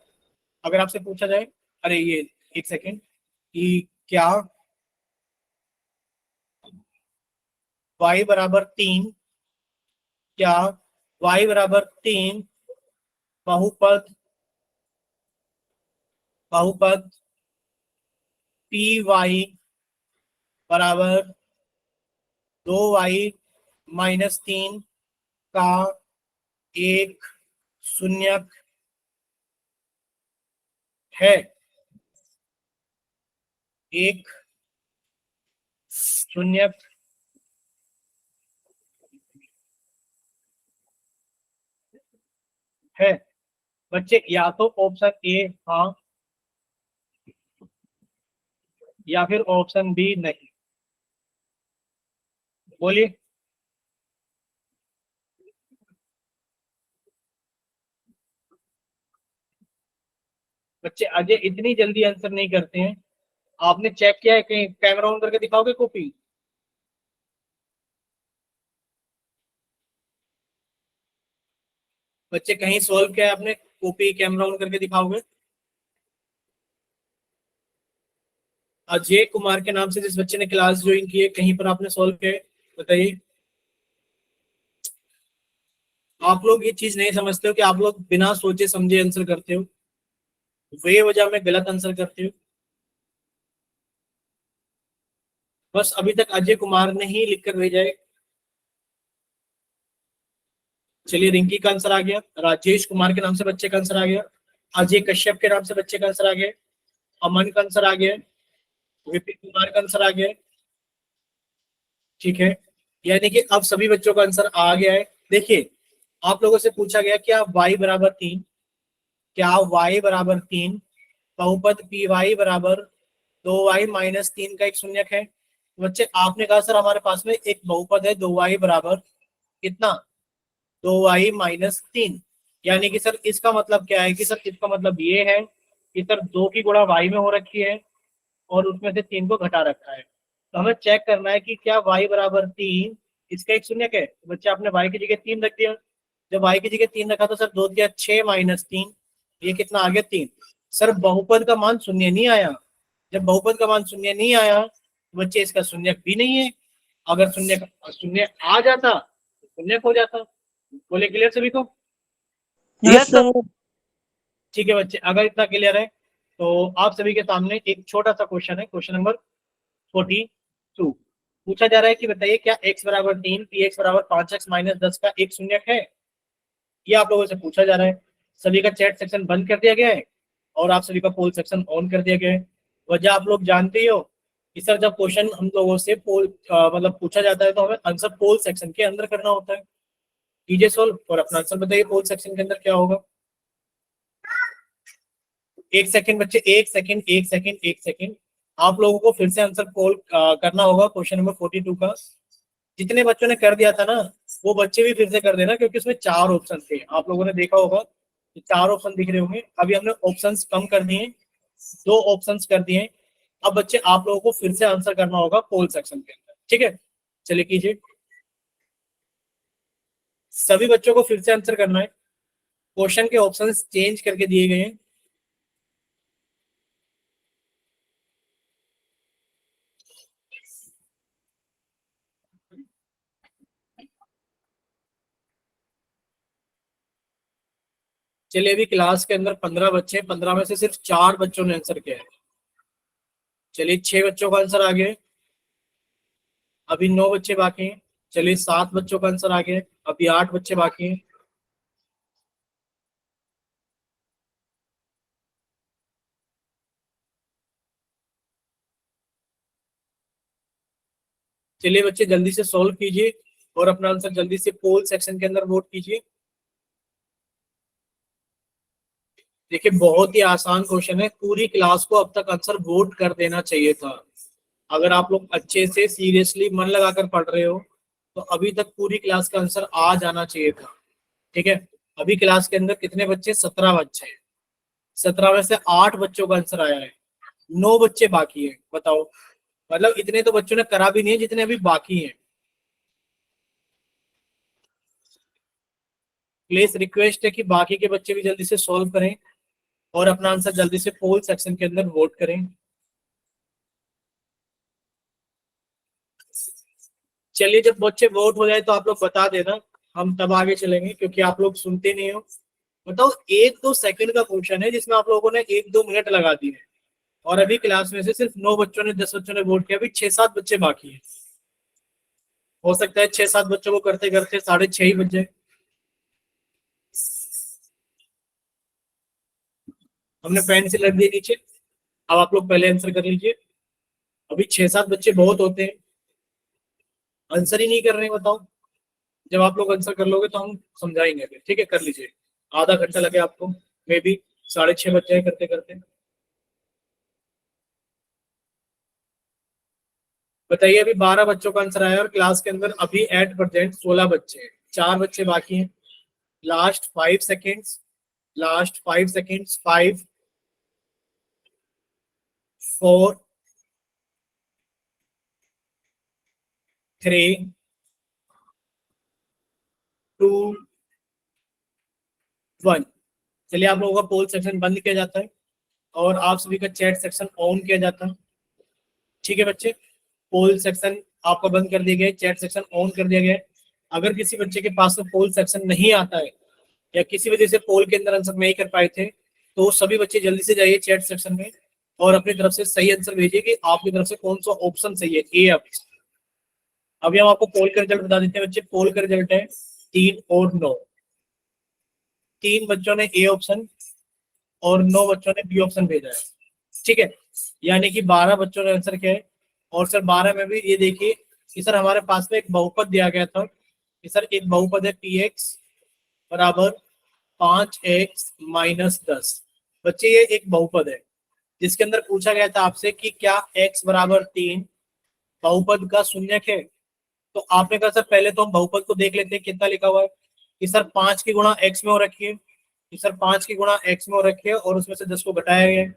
अगर आपसे पूछा जाए, अरे ये एक सेकेंड, कि क्या y बराबर 3, क्या y बराबर 3 बहुपद बहुपद py बराबर 2y-3 का एक शून्यक है? एक शून्यक है बच्चे, या तो ऑप्शन ए हाँ, या फिर ऑप्शन बी नहीं। बोलिए। बच्चे अजय इतनी जल्दी आंसर नहीं करते हैं। आपने चेक किया है? कहीं कैमरा ऑन करके दिखाओगे कॉपी? बच्चे कहीं सॉल्व किया है आपने? कॉपी कैमरा ऑन करके दिखाओगे? अजय कुमार के नाम से जिस बच्चे ने क्लास ज्वाइन की है, कहीं पर आपने सॉल्व किया है? बताइए। आप लोग ये चीज नहीं समझते हो कि आप लोग बिना सोचे समझे आंसर करते हो, वे वजह में गलत आंसर करते हो। बस अभी तक अजय कुमार ने ही लिख कर भेजा है। चलिए रिंकी का आंसर आ गया, राजेश कुमार के नाम से बच्चे का आंसर आ गया, अजय कश्यप के नाम से बच्चे का आंसर आ गया, अमन का आंसर आ गया, विपिन कुमार का आंसर आ गया। ठीक है, यानी कि अब सभी बच्चों का आंसर आ गया है। देखिए आप लोगों से पूछा गया क्या y बराबर 3, क्या y बराबर 3 बहुपद पी वाई बराबर 2y माइनस 3 का एक शून्यक है। बच्चे आपने कहा सर हमारे पास में एक बहुपद है 2y बराबर कितना, 2y माइनस 3, यानी कि सर इसका मतलब क्या है कि सर इसका मतलब ये है कि सर 2 की गुणा y में हो रखी है और उसमें से 3 को घटा रखा है। तो हमें चेक करना है कि क्या y बराबर 3 इसका एक शून्यक है। तो बच्चे आपने y की जगह 3 रख दिया, जब y की जगह 3 रखा तो सर 2 दिया 6 माइनस 3, ये कितना आ गया 3। सर बहुपद का मान शून्य नहीं आया, जब बहुपद का मान शून्य नहीं आया तो बच्चे इसका शून्यक भी नहीं है। अगर शून्य आ जाता तो शून्यक हो जाता। बोले क्लियर सभी को? Yes sir. ठीक है बच्चे, अगर इतना क्लियर है तो आप सभी के सामने एक छोटा सा क्वेश्चन है, क्वेश्चन नंबर 42। पूछा जा रहा है कि बताइए क्या x बराबर 3 पी एक्स बराबर 5x माइनस 10 का एक शून्यक है। ये आप लोगों से पूछा जा रहा है। सभी का चैट सेक्शन बंद कर दिया गया है और आप सभी का पोल सेक्शन ऑन कर दिया गया है। वजह आप लोग जानते ही हो कि सर जब क्वेश्चन हम लोगों से पोल मतलब पूछा जाता है तो हमें आंसर पोल सेक्शन के अंदर करना होता है। कीजिए सोल्व और अपना आंसर बताइए पोल सेक्शन के अंदर क्या होगा। एक सेकंड बच्चे, एक सेकंड आप लोगों को फिर से आंसर पोल करना होगा क्वेश्चन नंबर 42 का। जितने बच्चों ने कर दिया था ना वो बच्चे भी फिर से कर देना, क्योंकि उसमें 4 ऑप्शन थे, आप लोगों ने देखा होगा कि 4 ऑप्शन दिख रहे होंगे। अभी हमने ऑप्शंस कम कर दिए, 2 ऑप्शंस कर दिए। अब बच्चे आप लोगों को फिर से आंसर करना होगा पोल सेक्शन के अंदर। ठीक है, चलिए कीजिए, सभी बच्चों को फिर से आंसर करना है। क्वेश्चन के ऑप्शंस चेंज करके दिए गए हैं। चलिए अभी क्लास के अंदर 15 बच्चे, 15 में से सिर्फ 4 बच्चों ने आंसर किया है। चलिए 6 बच्चों का आंसर आ गया, अभी 9 बच्चे बाकी हैं। चलिए 7 बच्चों का आंसर आ गया, अभी 8 बच्चे बाकी हैं। चलिए बच्चे जल्दी से सॉल्व कीजिए और अपना आंसर जल्दी से पोल सेक्शन के अंदर वोट कीजिए। देखिए बहुत ही आसान क्वेश्चन है, पूरी क्लास को अब तक आंसर वोट कर देना चाहिए था। अगर आप लोग अच्छे से सीरियसली मन लगाकर पढ़ रहे हो तो अभी तक पूरी क्लास का आंसर आ जाना चाहिए था। ठीक है, अभी क्लास के अंदर कितने बच्चे, 17 बच्चे हैं। 17 में से 8 बच्चों का आंसर आया है, 9 बच्चे बाकी है। बताओ, मतलब इतने तो बच्चों ने करा भी नहीं है जितने अभी बाकी हैं। प्लीज रिक्वेस्ट है कि बाकी के बच्चे भी जल्दी से सॉल्व करें और अपना आंसर जल्दी से पोल सेक्शन के अंदर वोट करें। चलिए जब बच्चे वोट हो जाए तो आप लोग बता देना, हम तब आगे चलेंगे, क्योंकि आप लोग सुनते नहीं हो। बताओ 1-2 सेकंड का क्वेश्चन है जिसमें आप लोगों ने 1-2 मिनट लगा दिए और अभी क्लास में से सिर्फ 9 बच्चों ने 10 बच्चों ने वोट किया, अभी 6-7 बच्चे बाकी हैं। हो सकता है 6-7 बच्चों को करते करते 6:30 ही बज जाए। हमने पेन से लग दिए नीचे, अब आप लोग पहले आंसर कर लीजिए। अभी 6-7 बच्चे बहुत होते हैं, आंसर ही नहीं कर रहे हैं। बताओ, जब आप लोग आंसर कर लोगे तो हम समझाएंगे फिर। ठीक है, कर लीजिए, आधा घंटा लगे आपको, मे बी 6:30 बज जाए करते करते। बताइए अभी 12 बच्चों का आंसर आया और क्लास के अंदर अभी एट प्रेजेंट 16 बच्चे हैं, 4 बच्चे बाकी हैं। Last 5 seconds, last 5 seconds, 5 4 3 2 1। चलिए आप लोगों का पोल सेक्शन बंद किया जाता है और आप सभी का चैट सेक्शन ऑन किया जाता है। ठीक है बच्चे, पोल सेक्शन आपका बंद कर दिया गया, चैट सेक्शन ऑन कर दिया गया है। अगर किसी बच्चे के पास में पोल सेक्शन नहीं आता है या किसी वजह से पोल के अंदर आंसर नहीं कर पाए थे तो सभी बच्चे जल्दी से जाइए चैट सेक्शन में और अपनी तरफ से सही आंसर भेजिए कि आपकी तरफ से कौन सा ऑप्शन सही है, ए या बी। अभी हम आपको पोल का रिजल्ट बता देते हैं बच्चे। पोल का रिजल्ट है 3 और 9। 3 बच्चों ने ए ऑप्शन और 9 बच्चों ने बी ऑप्शन भेजा है, ठीक है। यानी कि 12 बच्चों ने आंसर किया है। और सर 12 में भी ये देखिए कि सर हमारे पास में एक बहुपद दिया गया था कि सर एक बहुपद है पी एक्स बराबर 5x माइनस 10। बच्चे ये एक बहुपद है जिसके अंदर पूछा गया था आपसे कि क्या x बराबर 3 बहुपद का शून्यक है। तो आपने कहा सर पहले तो हम बहुपद को देख लेते हैं कितना लिखा हुआ है कि सर 5 की गुणा x में हो रखी है, कि सर 5 की गुणा x में हो रखी है और उसमें से 10 को घटाया गया है।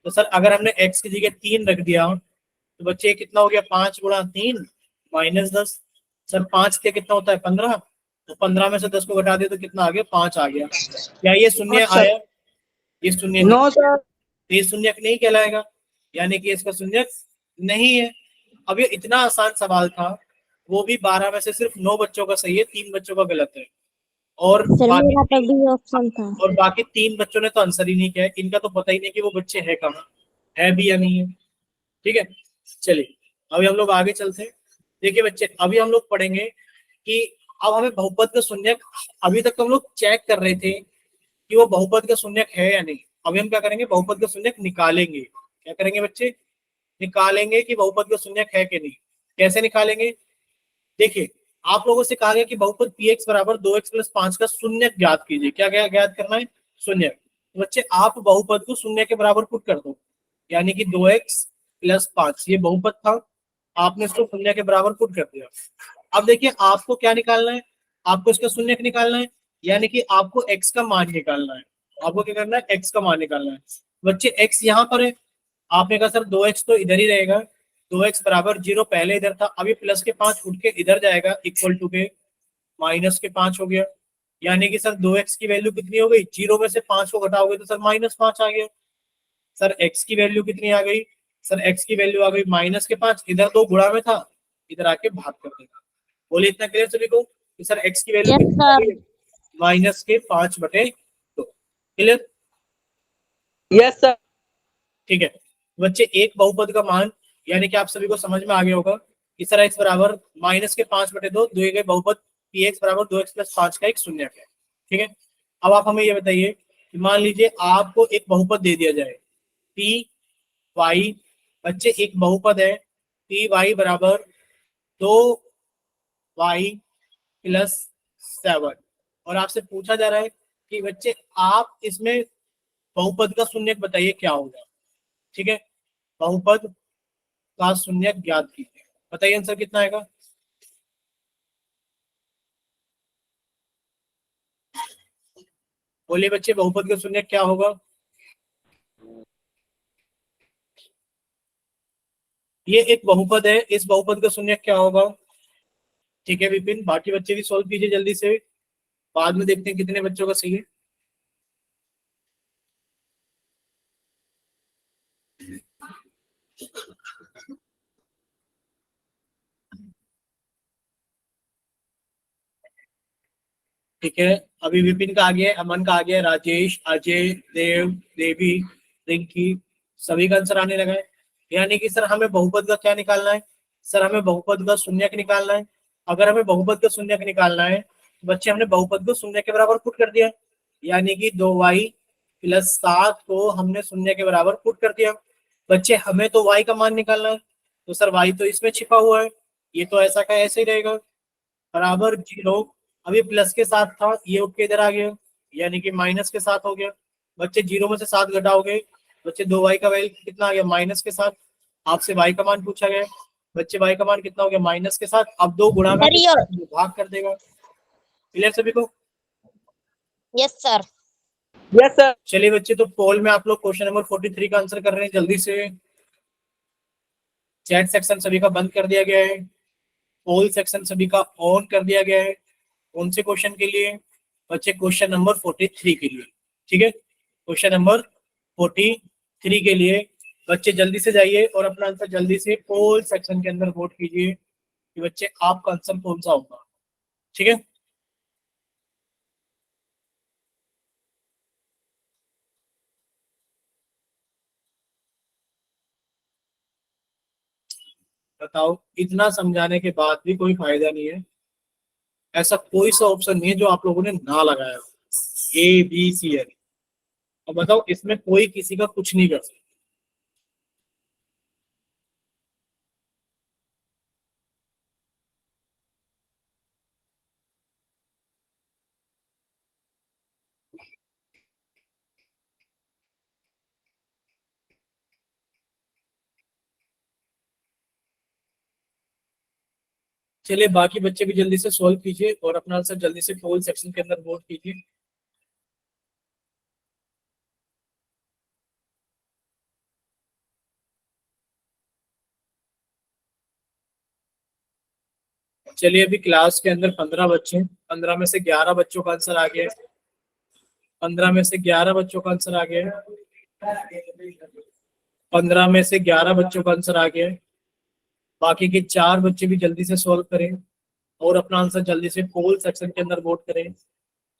तो सर अगर हमने x की जगह 3 रख दिया तो बच्चे ये कितना हो गया, 5 गुणा 3 माइनस 10। सर 5 के कितना होता है 15, तो 15 में से 10 को घटा दिया तो कितना आ गया, 5 आ गया। क्या ये शून्य अच्छा आया, ये शून्य नो नहीं, सर। तो ये शून्यक नहीं कहलाएगा, यानी कि इसका शून्यक नहीं है। अब ये इतना आसान सवाल था, वो भी 12 में से सिर्फ 9 बच्चों का सही है, 3 बच्चों का गलत है। और सर बाकी मेरा तो बी ऑप्शन था। और बाकी 3 बच्चों ने तो आंसर ही नहीं किया है। इनका तो पता ही नहीं कि वो बच्चे हैं कहाँ, है भी या नहीं है, ठीक है। चलिए अभी हम लोग आगे चलते हैं। देखिए बच्चे अभी हम लोग पढ़ेंगे कि अब हमें बहुपद का शून्यक, अभी तक तो हम लोग चेक कर रहे थे कि वो बहुपद का शून्यक है या नहीं। अभी हम क्या करेंगे, बहुपद का शून्यक निकालेंगे। क्या करेंगे बच्चे, निकालेंगे कि बहुपद का शून्यक है कि नहीं। कैसे निकालेंगे, देखिए आप लोगों से कहा गया कि बहुपद पी एक्स बराबर 2x प्लस 5 का शून्यक ज्ञात कीजिए। क्या क्या ज्ञात करना है, शून्यक। तो बच्चे आप बहुपद को शून्य के बराबर पुट कर दो, यानी कि 2x प्लस 5 ये बहुपद था, आपने इसको शून्य के बराबर पुट कर दिया। अब देखिए आपको क्या निकालना है, आपको इसका शून्यक निकालना है, यानी कि आपको x का मान निकालना है। आपको क्या करना है, x का मान निकालना है। बच्चे x यहाँ पर है, आपने कहा सर 2x तो इधर ही रहेगा, 2x बराबर 0 पहले इधर था, अभी प्लस के 5 उठ के इधर जाएगा, इक्वल टू के माइनस के 5 हो गया। यानी कि सर 2x की वैल्यू कितनी हो गई, 0 में से 5 को घटाओगे तो सर -5 आ गया। सर x की वैल्यू कितनी आ गई, सर x की वैल्यू आ गई -5। इधर 2 गुणा में था, इधर आके भाग कर देगा। बोले इतना क्लियर सभी को कि सर x की वैल्यू यस कितनी आ सर। गई, -5/2। Clear, yes sir. ठीक है। बच्चे एक बहुपद का मान, यानी कि आप सभी को समझ में आ गया होगा कि सर x बराबर -5/2 दिए गए बहुपद पी एक्स बराबर 2x प्लस 5 का एक शून्यक है, ठीक है। अब आप हमें ये बताइए कि मान लीजिए आपको एक बहुपद दे दिया जाए पी वाई। बच्चे एक बहुपद है पी वाई बराबर 2y प्लस 7, और आपसे पूछा जा रहा है कि बच्चे आप इसमें बहुपद का शून्यक बताइए क्या होगा, ठीक है। बहुपद का शून्यक ज्ञात कीजिए, बताइए आंसर कितना आएगा। बोलिए बच्चे बहुपद का शून्यक क्या होगा। ये एक बहुपद है, इस बहुपद का शून्यक क्या होगा, ठीक है विपिन। बाकी बच्चे भी सॉल्व कीजिए जल्दी से, बाद में देखते हैं कितने बच्चों का सही है। ठीक है, अभी विपिन का आ गया है, अमन का आ गया है, राजेश, अजय, देव, देवी, रिंकी, सभी का आंसर आने लगा है। यानी कि सर हमें बहुपद का क्या निकालना है, सर हमें बहुपद का शून्यक निकालना है। अगर हमें बहुपद का शून्यक निकालना है तो बच्चे हमने बहुपद को शून्य के बराबर पुट कर दिया, यानी कि 2y प्लस 7 को हमने शून्य के बराबर पुट कर दिया। बच्चे हमें तो y का मान निकालना है, तो सर y तो इसमें छिपा हुआ है, ये तो ऐसा का ऐसे ही रहेगा, बराबर 0। अभी प्लस के साथ था, ये उठ के इधर आ गया, यानी कि माइनस के साथ हो गया। बच्चे 0 में से 7 घटाओगे, बच्चे 2y का वैल्यू कितना आ गया, माइनस के साथ। आपसे y का मान पूछा गया, बच्चे y का मान कितना हो गया, माइनस के साथ। अब 2 गुणा का सर ये भाग कर देगा। क्लियर सभी को। Yes sir. Yes sir. चलिए बच्चे, तो पोल में आप लोग क्वेश्चन नंबर 43 का आंसर कर रहे हैं जल्दी से। चैट सेक्शन सभी का बंद कर दिया गया है, पोल सेक्शन सभी का ऑन कर दिया गया है। कौन से क्वेश्चन के लिए बच्चे, क्वेश्चन नंबर 43 के लिए, ठीक है। क्वेश्चन नंबर 43 के लिए बच्चे जल्दी से जाइए और अपना आंसर जल्दी से पोल सेक्शन के अंदर वोट कीजिए कि बच्चे आपका आंसर कौन सा होगा, ठीक है। बताओ, इतना समझाने के बाद भी कोई फायदा नहीं है। ऐसा कोई सा ऑप्शन नहीं है जो आप लोगों ने ना लगाया हो। ABCD। अब बताओ, इसमें कोई किसी का कुछ नहीं कर सकता। चलिए, बाकी बच्चे भी जल्दी से सॉल्व कीजिए और अपना आंसर जल्दी से पोल सेक्शन के अंदर वोट कीजिए। चलिए, अभी क्लास के अंदर 15 बच्चे हैं। 15 में से 11 बच्चों का आंसर आ गया है। 15 में से 11 बच्चों का आंसर आ गया है। 15 में से 11 बच्चों का आंसर आ गया है। बाकी के 4 बच्चे भी जल्दी से सॉल्व करें और अपना आंसर जल्दी से पोल सेक्शन के अंदर वोट करें।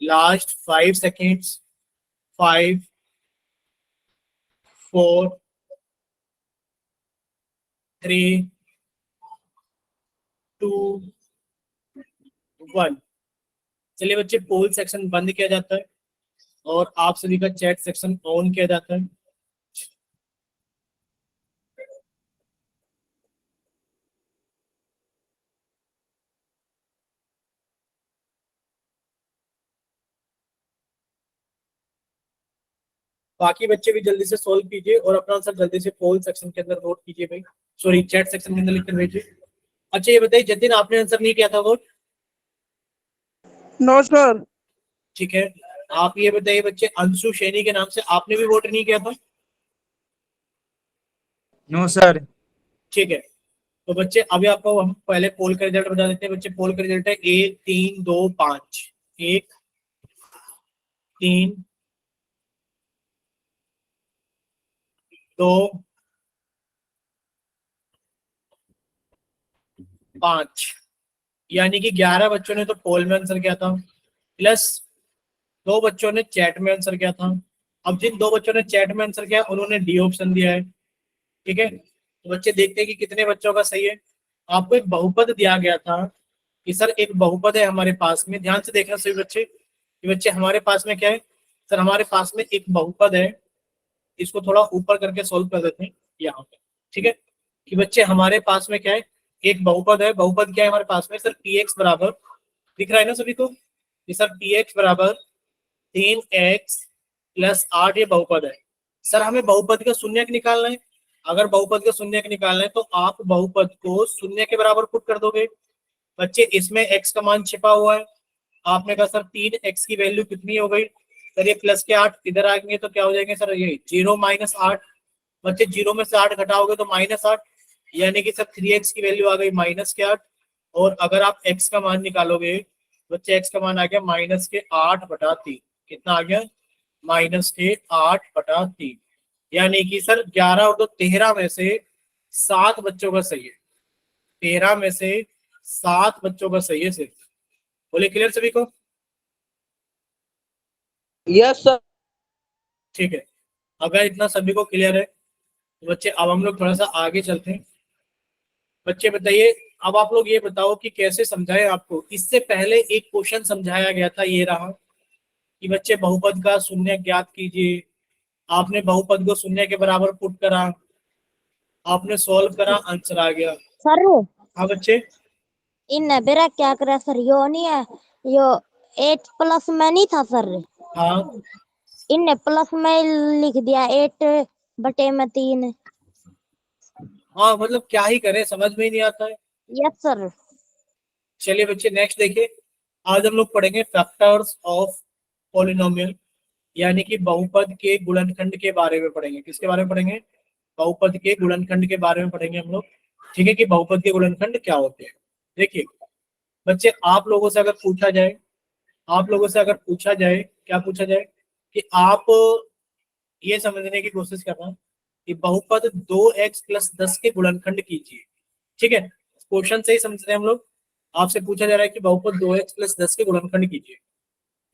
Last 5 seconds. 5, 4, 3, 2, 1। चलिए बच्चे, पोल सेक्शन बंद किया जाता है और आप सभी का चैट सेक्शन ऑन किया जाता है। बाकी बच्चे भी जल्दी से सॉल्व कीजिए और अपना आंसर जल्दी से पोल सेक्शन के अंदर वोट कीजिए भाई। सॉरी, चैट सेक्शन के अंदर लिखकर भेजिए। अच्छा, ये बताइए, जतिन, आपने आंसर नहीं किया था वोट? No sir. ठीक है। आप ये बताइए बच्चे, अंशु सैनी के नाम से आपने भी वोट नहीं किया था? No sir. ठीक है। तो बच्चे, अभी आपको हम पहले पोल का रिजल्ट बता देते हैं। बच्चे, पोल का रिजल्ट है 1, 3, 2, 5। 1, 3, 2, 5। यानी कि 11 बच्चों ने तो पोल में आंसर किया था, प्लस 2 बच्चों ने चैट में आंसर किया था। अब जिन 2 बच्चों ने चैट में आंसर किया उन्होंने डी ऑप्शन दिया है। ठीक है, तो बच्चे देखते हैं कि कितने बच्चों का सही है। आपको एक बहुपद दिया गया था कि सर एक बहुपद है हमारे पास में। ध्यान से देखना सभी बच्चे, कि बच्चे हमारे पास में क्या है। सर हमारे पास में एक बहुपद है। इसको थोड़ा ऊपर करके सोल्व कर देते हैं यहाँ पे। ठीक है, कि बच्चे हमारे पास में क्या है, एक बहुपद है। बहुपद क्या है हमारे पास में सर? px बराबर, दिख रहा है ना सभी को कि सर px बराबर 3x प्लस 8 ये बहुपद है। सर हमें बहुपद का शून्यक निकालना है। अगर बहुपद का शून्यक निकालना है तो आप बहुपद को शून्य के बराबर पुट कर दोगे। बच्चे, इसमें x का मान छिपा हुआ है। आपने कहा सर 3x की वैल्यू कितनी हो गई? सर ये प्लस के 8 इधर आएंगे तो क्या हो जाएंगे सर? ये 0 - 8। बच्चे, 0 में से 8 घटाओगे तो -8, यानी कि सर 3x की वैल्यू आ गई -8। और अगर आप x का मान निकालोगे, बच्चे x का मान आ गया -8/3। कितना आ गया? -8/3। यानी कि सर 11 और 2 13 में से 7 बच्चों का सही है। 13 में से 7 बच्चों का सही है सिर्फ। बोले क्लियर सभी को? Yes sir. ठीक है, अगर इतना सभी को क्लियर है तो बच्चे अब हम लोग थोड़ा सा आगे चलते हैं। बच्चे बताइए, अब आप लोग ये बताओ कि कैसे समझाएं आपको। इससे पहले एक क्वेश्चन समझाया गया था, ये रहा कि बच्चे बहुपद का शून्य ज्ञात कीजिए। आपने बहुपद को शून्य के बराबर पुट करा, आपने सॉल्व करा, आंसर आ गया। सर हाँ बच्चे, इन बेरा क्या करा सर? यो नहीं है, यो 8 प्लस में नहीं था सर। हाँ इन प्लस में लिख दिया 8/3। हाँ, मतलब क्या ही करें, समझ में ही नहीं आता है। Yes sir. चलिए बच्चे, नेक्स्ट देखिए। आज हम लोग पढ़ेंगे फैक्टर्स ऑफ पॉलिनोमियल, यानी कि बहुपद के गुणनखंड के बारे में पढ़ेंगे। किसके बारे में पढ़ेंगे? बहुपद के गुणनखंड के बारे में पढ़ेंगे हम लोग। ठीक है, कि बहुपद के गुणनखंड क्या होते हैं। देखिए बच्चे, आप लोगों से अगर पूछा जाए, आप लोगों से अगर पूछा जाए, क्या पूछा जाए कि आप ये समझने की कोशिश करना कि बहुपद 2x+10 के गुणनखंड कीजिए। ठीक है, क्वेश्चन से ही समझते हैं हम लोग। आपसे पूछा जा रहा है कि बहुपद 2x+10 के गुणनखंड कीजिए।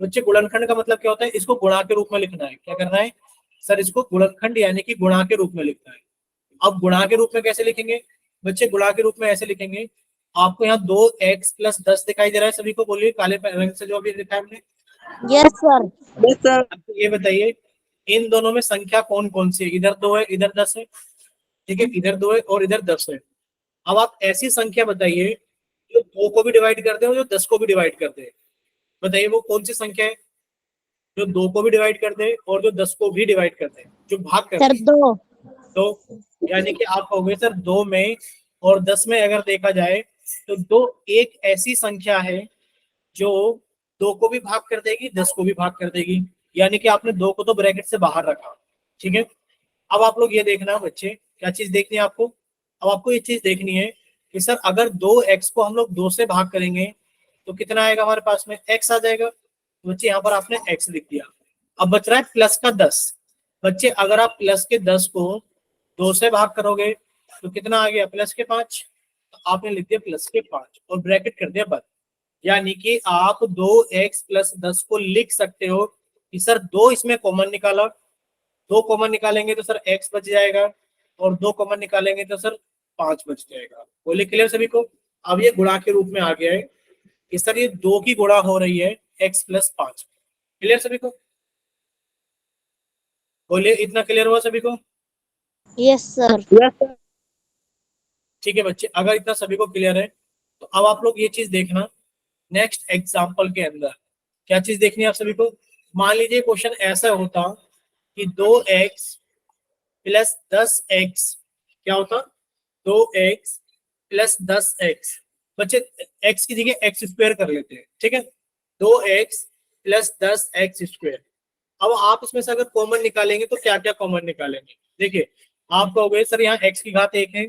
बच्चे, गुणनखंड का मतलब क्या होता है? इसको गुणा के रूप में लिखना है। क्या करना है सर? इसको गुणनखंड यानी कि गुणा के रूप में लिखना है। अब गुणा के रूप में कैसे लिखेंगे? बच्चे गुणा के रूप में ऐसे लिखेंगे, आपको यहाँ 2x+10 दिखाई दे रहा है सभी को, बोलिए काले रंग से जो अभी लिखा है हमने। Yes sir. Yes, sir. अब ये बताइए इन दोनों में संख्या कौन कौन सी है, इधर 2 है इधर 10 है, ठीक है, इधर 2 है और इधर 10 है। अब आप ऐसी संख्या बताइए जो 2 को भी डिवाइड कर दे और जो 10 को भी डिवाइड कर दे, बताइए वो कौन सी संख्या है जो 2 को भी डिवाइड कर दे और जो 10 को भी डिवाइड कर दे, जो भाग कर सर दे। 2। तो यानी कि आप कहोगे सर 2 में और 10 में अगर देखा जाए तो 2 एक ऐसी संख्या है जो 2 को भी भाग कर देगी 10 को भी भाग कर देगी, यानी कि आपने 2 को तो ब्रैकेट से बाहर रखा, ठीक है। अब आप लोग ये देखना बच्चे, क्या चीज देखनी है आपको, अब आपको ये चीज देखनी है कि सर अगर 2x को हम लोग 2 से भाग करेंगे तो कितना आएगा हमारे पास में, x आ जाएगा। तो बच्चे यहाँ पर आपने x लिख दिया। अब बच रहा है प्लस का 10। बच्चे अगर आप प्लस के 10 को 2 से भाग करोगे तो कितना आ गया, प्लस के 5। तो आपने लिख दिया प्लस के 5 और ब्रैकेट कर दिया बंद। यानी कि आप 2x+10 को लिख सकते हो कि सर 2 इसमें कॉमन निकाला, 2 कॉमन निकालेंगे तो सर x बच जाएगा और 2 कॉमन निकालेंगे तो सर 5 बच जाएगा। बोले क्लियर सभी को। अब ये गुणा के रूप में आ गया है कि सर ये 2 की गुणा हो रही है x+5। क्लियर सभी को, बोलिए इतना क्लियर हुआ सभी को। Yes sir. Yes, sir. ठीक है बच्चे, अगर इतना सभी को क्लियर है तो अब आप लोग ये चीज देखना नेक्स्ट एग्जाम्पल के अंदर। क्या चीज देखनी है आप सभी को, मान लीजिए क्वेश्चन ऐसा होता कि 2x+10x क्या होता, 2x+10x। बच्चे x की जगह x² कर लेते हैं, ठीक है, 2x+10x²। अब आप इसमें से अगर कॉमन निकालेंगे तो क्या क्या कॉमन निकालेंगे, देखिए आप कहोगे सर यहाँ x की घात 1 है,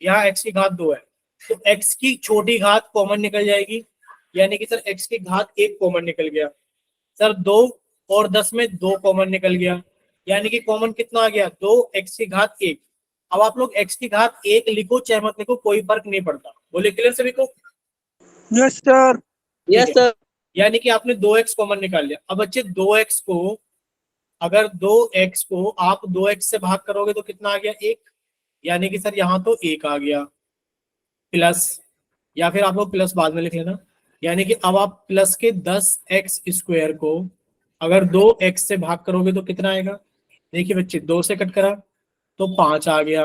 यहाँ x की घात 2 है, तो x की छोटी घात कॉमन निकल जाएगी, यानी कि सर x की घात 1 कॉमन निकल गया। सर 2 और 10 में 2 कॉमन निकल गया, यानी कि कॉमन कितना आ गया, 2x की घात 1। अब आप लोग x की घात 1 लिखो चाहे मत लिखो कोई फर्क नहीं पड़ता। बोले क्लियर सभी को। Yes, sir. Yes, ठीक है। sir. यानी कि आपने 2x कॉमन निकाल लिया। अब बच्चे 2x को अगर 2x को आप 2x से भाग करोगे तो कितना आ गया, 1, यानी कि सर यहाँ तो 1 आ गया प्लस, या फिर आप लोग प्लस बाद में लिख लेना, यानी कि अब आप प्लस के 10x² को अगर 2x से भाग करोगे तो कितना आएगा, देखिए बच्चे 2 से कट करा तो 5 आ गया।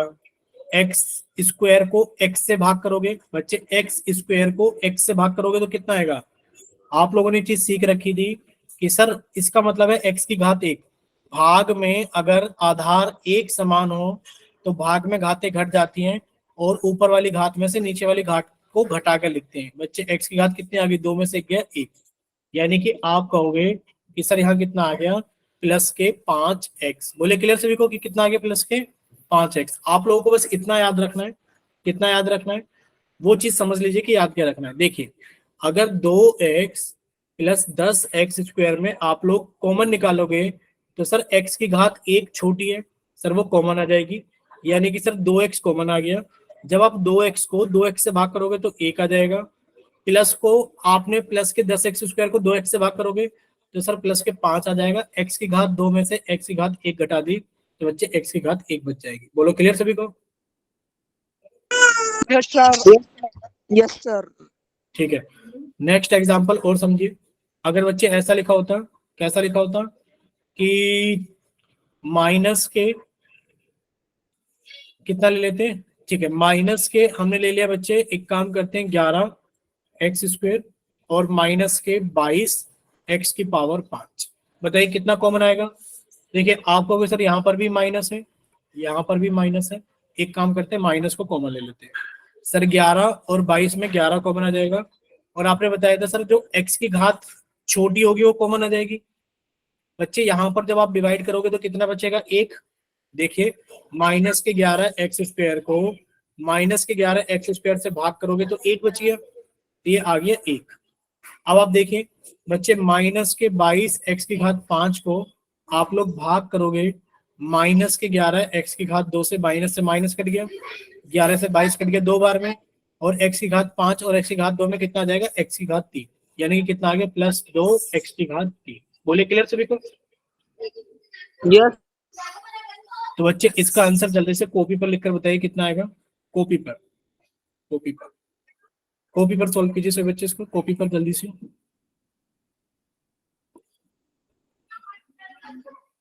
x² को x से भाग करोगे बच्चे, x² को x से भाग करोगे तो कितना आएगा। आप लोगों ने चीज सीख रखी थी कि सर इसका मतलब है x की घात 1, भाग में अगर आधार एक समान हो तो भाग में घातें घट जाती हैं और ऊपर वाली घात में से नीचे वाली घात को घटा कर लिखते हैं। बच्चे x की घात कितनी आ गई, 2 में से गया 1, यानी कि आप कहोगे कि सर यहाँ कितना आ गया, प्लस के 5x। बोले क्लियर सभी को कि कितना आ गया, प्लस के 5x। आप लोगों को बस इतना याद रखना है, कितना याद रखना है, वो चीज समझ लीजिए कि याद क्या रखना है। देखिए अगर 2x+10x² में आप लोग कॉमन निकालोगे तो सर x की घात 1 छोटी है, सर वो कॉमन आ जाएगी, यानी कि सर 2x कॉमन आ गया। जब आप 2x को 2x से भाग करोगे तो 1 आ जाएगा, प्लस को आपने प्लस के 10x² को 2x से भाग करोगे तो सर प्लस के 5 आ जाएगा। x की घात 2 में से x की घात 1 घटा दी तो बच्चे x की घात 1 बच जाएगी। बोलो क्लियर सभी को। Yes, sir. Yes, sir. ठीक है, नेक्स्ट एग्जांपल और समझिए। अगर बच्चे ऐसा लिखा होता, कैसा लिखा होता कि माइनस के कितना ले लेते हैं, ठीक है, माइनस के हमने ले लिया बच्चे, एक काम करते हैं 11x² और माइनस के 22x⁵। बताइए कितना कॉमन आएगा। देखिए आपको सर यहाँ पर भी माइनस है, यहाँ पर भी माइनस है, एक काम करते हैं माइनस को कॉमन ले लेते हैं। सर 11 और 22 में 11 कॉमन आ जाएगा, और आपने बताया था सर जो x की घात छोटी होगी वो कॉमन आ जाएगी। बच्चे यहाँ पर जब आप डिवाइड करोगे तो कितना बचेगा, 1। देखिए माइनस के 11x² को माइनस के 11x² से भाग करोगे तो 1 बच गया, ये आ गया 1। अब आप देखिए बच्चे माइनस के 22x⁵ को आप लोग भाग करोगे माइनस के 11x⁵2 से, माइनस से माइनस कट गया, 11 से 22 कट गया 2 बार में, और x⁵5 और x⁵2 में कितना आ जाएगा, x⁵3, यानी कि कितना आ गया, +2x⁵3। बोले क्लियर सभी को। Yes. तो बच्चे इसका आंसर जल्दी से कॉपी पर लिखकर बताइए कितना आएगा, कॉपी पर। कॉपी पर सॉल्व कीजिए सभी बच्चे, इसको कॉपी पर जल्दी से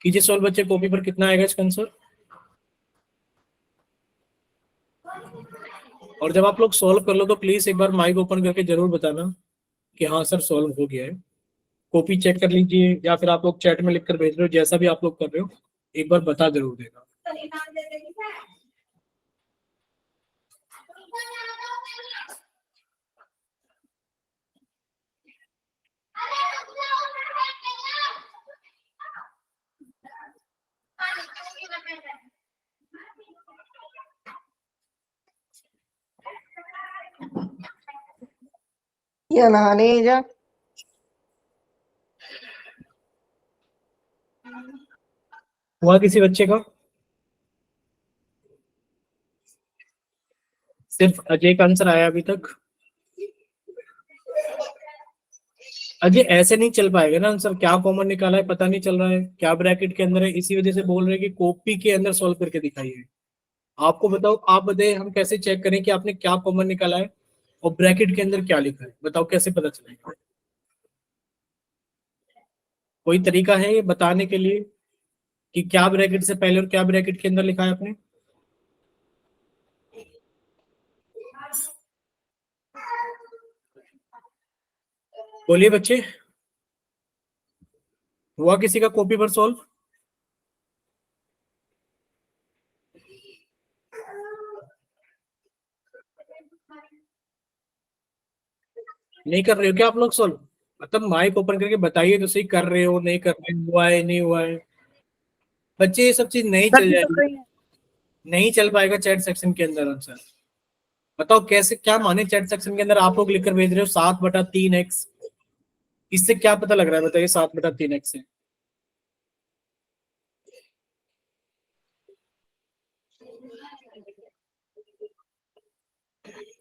कीजिए सॉल्व बच्चे। कॉपी पर कितना आएगा इसका आंसर? और जब आप लोग सॉल्व कर लो तो प्लीज एक बार माइक ओपन करके जरूर बताना कि हाँ सर सॉल्व हो गया है। कॉपी चेक कर लीजिए या फिर आप लोग चैट में लिखकर भेज रहे हो, जैसा भी आप लोग कर रहे हो एक बार बता जरूर देगा। ये नहाने जा। हुआ किसी बच्चे का? सिर्फ अजय का आंसर आया अभी तक। अजय ऐसे नहीं चल पाएगा ना आंसर, क्या कॉमन निकाला है पता नहीं चल रहा है, क्या ब्रैकेट के अंदर है, इसी वजह से बोल रहे हैं कि कॉपी के अंदर सॉल्व करके दिखाइए। आपको बताओ, आप बताइए हम कैसे चेक करें कि आपने क्या कॉमन निकाला है और ब्रैकेट के अंदर क्या लिखा है? बताओ कैसे पता चलेगा? कोई तरीका है ये बताने के लिए कि क्या ब्रैकेट से पहले और क्या ब्रैकेट के अंदर लिखा है आपने? बोलिए बच्चे, हुआ किसी का कॉपी पर सॉल्व? नहीं कर रहे हो क्या आप लोग सॉल्व? मतलब माइक ओपन करके बताइए तो सही, कर रहे हो नहीं कर रहे हो, हुआ है नहीं हुआ है। बच्चे ये सब चीज नहीं चल जाएगी, नहीं चल पाएगा चैट सेक्शन के अंदर आंसर। बताओ कैसे, क्या माने चैट सेक्शन के अंदर आप लोग लिखकर भेज रहे हो 7/3x, इससे क्या पता लग रहा है बताइए 7/3x से?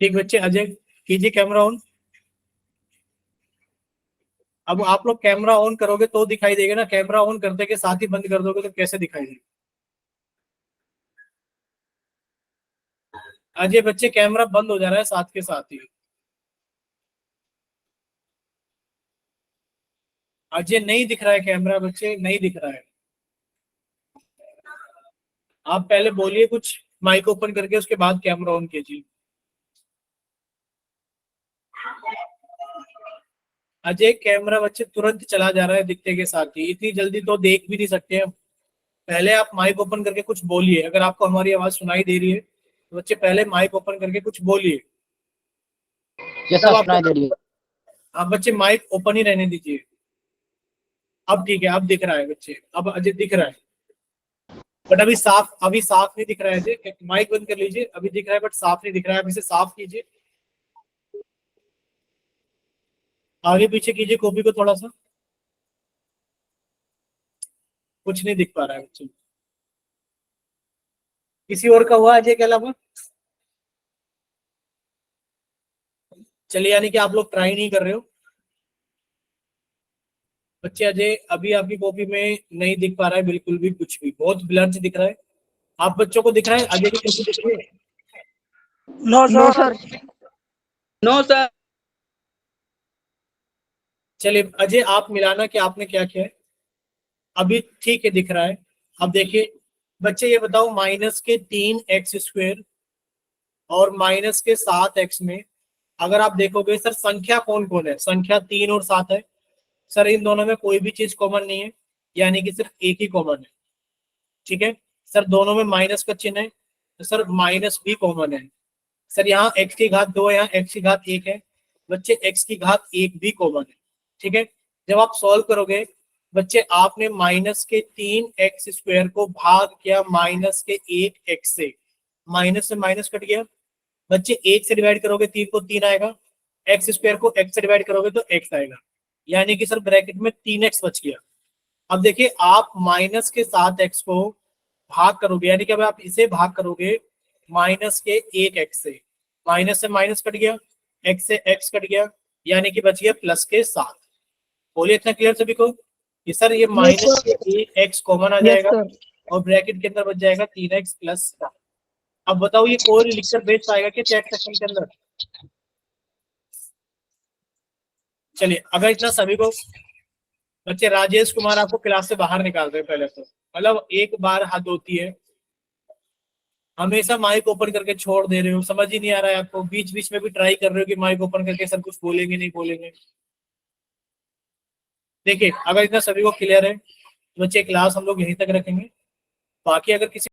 ठीक बच्चे, अजय कीजिए कैमरा ऑन। अब आप लोग कैमरा ऑन करोगे तो दिखाई देगा ना, कैमरा ऑन करते के साथ ही बंद कर दोगे तो कैसे दिखाई देगा? अजय बच्चे कैमरा बंद हो जा रहा है साथ के साथ ही। अजय नहीं दिख रहा है कैमरा, बच्चे नहीं दिख रहा है। आप पहले बोलिए कुछ माइक ओपन करके, उसके बाद कैमरा ऑन कीजिए। अजय कैमरा बच्चे तुरंत चला जा रहा है दिखते के साथ ही, इतनी जल्दी तो देख भी नहीं सकते हम। पहले आप माइक ओपन करके कुछ बोलिए, अगर आपको हमारी आवाज सुनाई दे रही है तो बच्चे पहले माइक ओपन करके कुछ बोलिए। सुनाई दे रही है। आप बच्चे माइक ओपन ही रहने दीजिए। अब ठीक है, अब दिख रहा है बच्चे, अब अजय दिख रहा है बट अभी साफ नहीं दिख रहा है अजय। माइक बंद कर लीजिए, अभी दिख रहा है बट साफ नहीं दिख रहा है, अब इसे साफ कीजिए। आगे पीछे कीजिए कॉपी को थोड़ा सा, कुछ नहीं दिख पा रहा है बच्चे। किसी और का हुआ अजय के अलावा? चलिए, यानी कि आप लोग ट्राई नहीं कर रहे हो बच्चे। अजय अभी आपकी कॉपी में नहीं दिख पा रहा है बिल्कुल भी कुछ भी, बहुत ब्लर से दिख रहा है। आप बच्चों को दिख रहा है अजय की कॉपी दिख रही है? No sir. No sir. चलिए अजय आप मिलाना कि आपने क्या किया है। अभी ठीक है दिख रहा है। अब देखिए बच्चे, ये बताओ -3x² और -7x में अगर आप देखोगे सर संख्या कौन कौन है? संख्या 3 और 7 है सर, इन दोनों में कोई भी चीज कॉमन नहीं है, यानी कि सिर्फ एक ही कॉमन है। ठीक है सर, दोनों में माइनस का चिन्ह है तो सर माइनस भी कॉमन है। सर यहाँ x की घात 2 है, यहाँ x की घात 1 है बच्चे, x की घात 1 भी कॉमन है। ठीक है, जब आप सॉल्व करोगे बच्चे, आपने -3x² को भाग किया -1x से, माइनस से माइनस कट गया बच्चे, 1 से डिवाइड करोगे 3 को 3 आएगा, x² को x से डिवाइड करोगे तो x आएगा, यानी कि सर ब्रैकेट में 3x बच गया। अब देखिए आप -7x को भाग करोगे, यानी कि अब आप इसे भाग करोगे -1x से, माइनस से माइनस कट गया, x से x कट गया, यानी कि बच गया +7। बोलिए इतना क्लियर सभी को कि सर ये -1x कॉमन आ जाएगा और ब्रैकेट के अंदर बच जाएगा 3x + 7। अब बताओ ये कोई लिखकर भेज पाएगा क्या चैट सेक्शन के अंदर? चलिए, अगर इतना सभी को बच्चे, राजेश कुमार आपको क्लास से बाहर निकाल रहे हैं पहले तो, मतलब एक बार हद होती है, हमेशा माइक ओपन करके छोड़ दे रहे हो, समझ ही नहीं आ रहा है आपको, बीच बीच में भी ट्राई कर रहे हो कि माइक ओपन करके सर कुछ बोलेंगे नहीं बोलेंगे। देखिए, अगर इतना सभी को क्लियर है तो बच्चे क्लास हम लोग यहीं तक रखेंगे, बाकी अगर किसी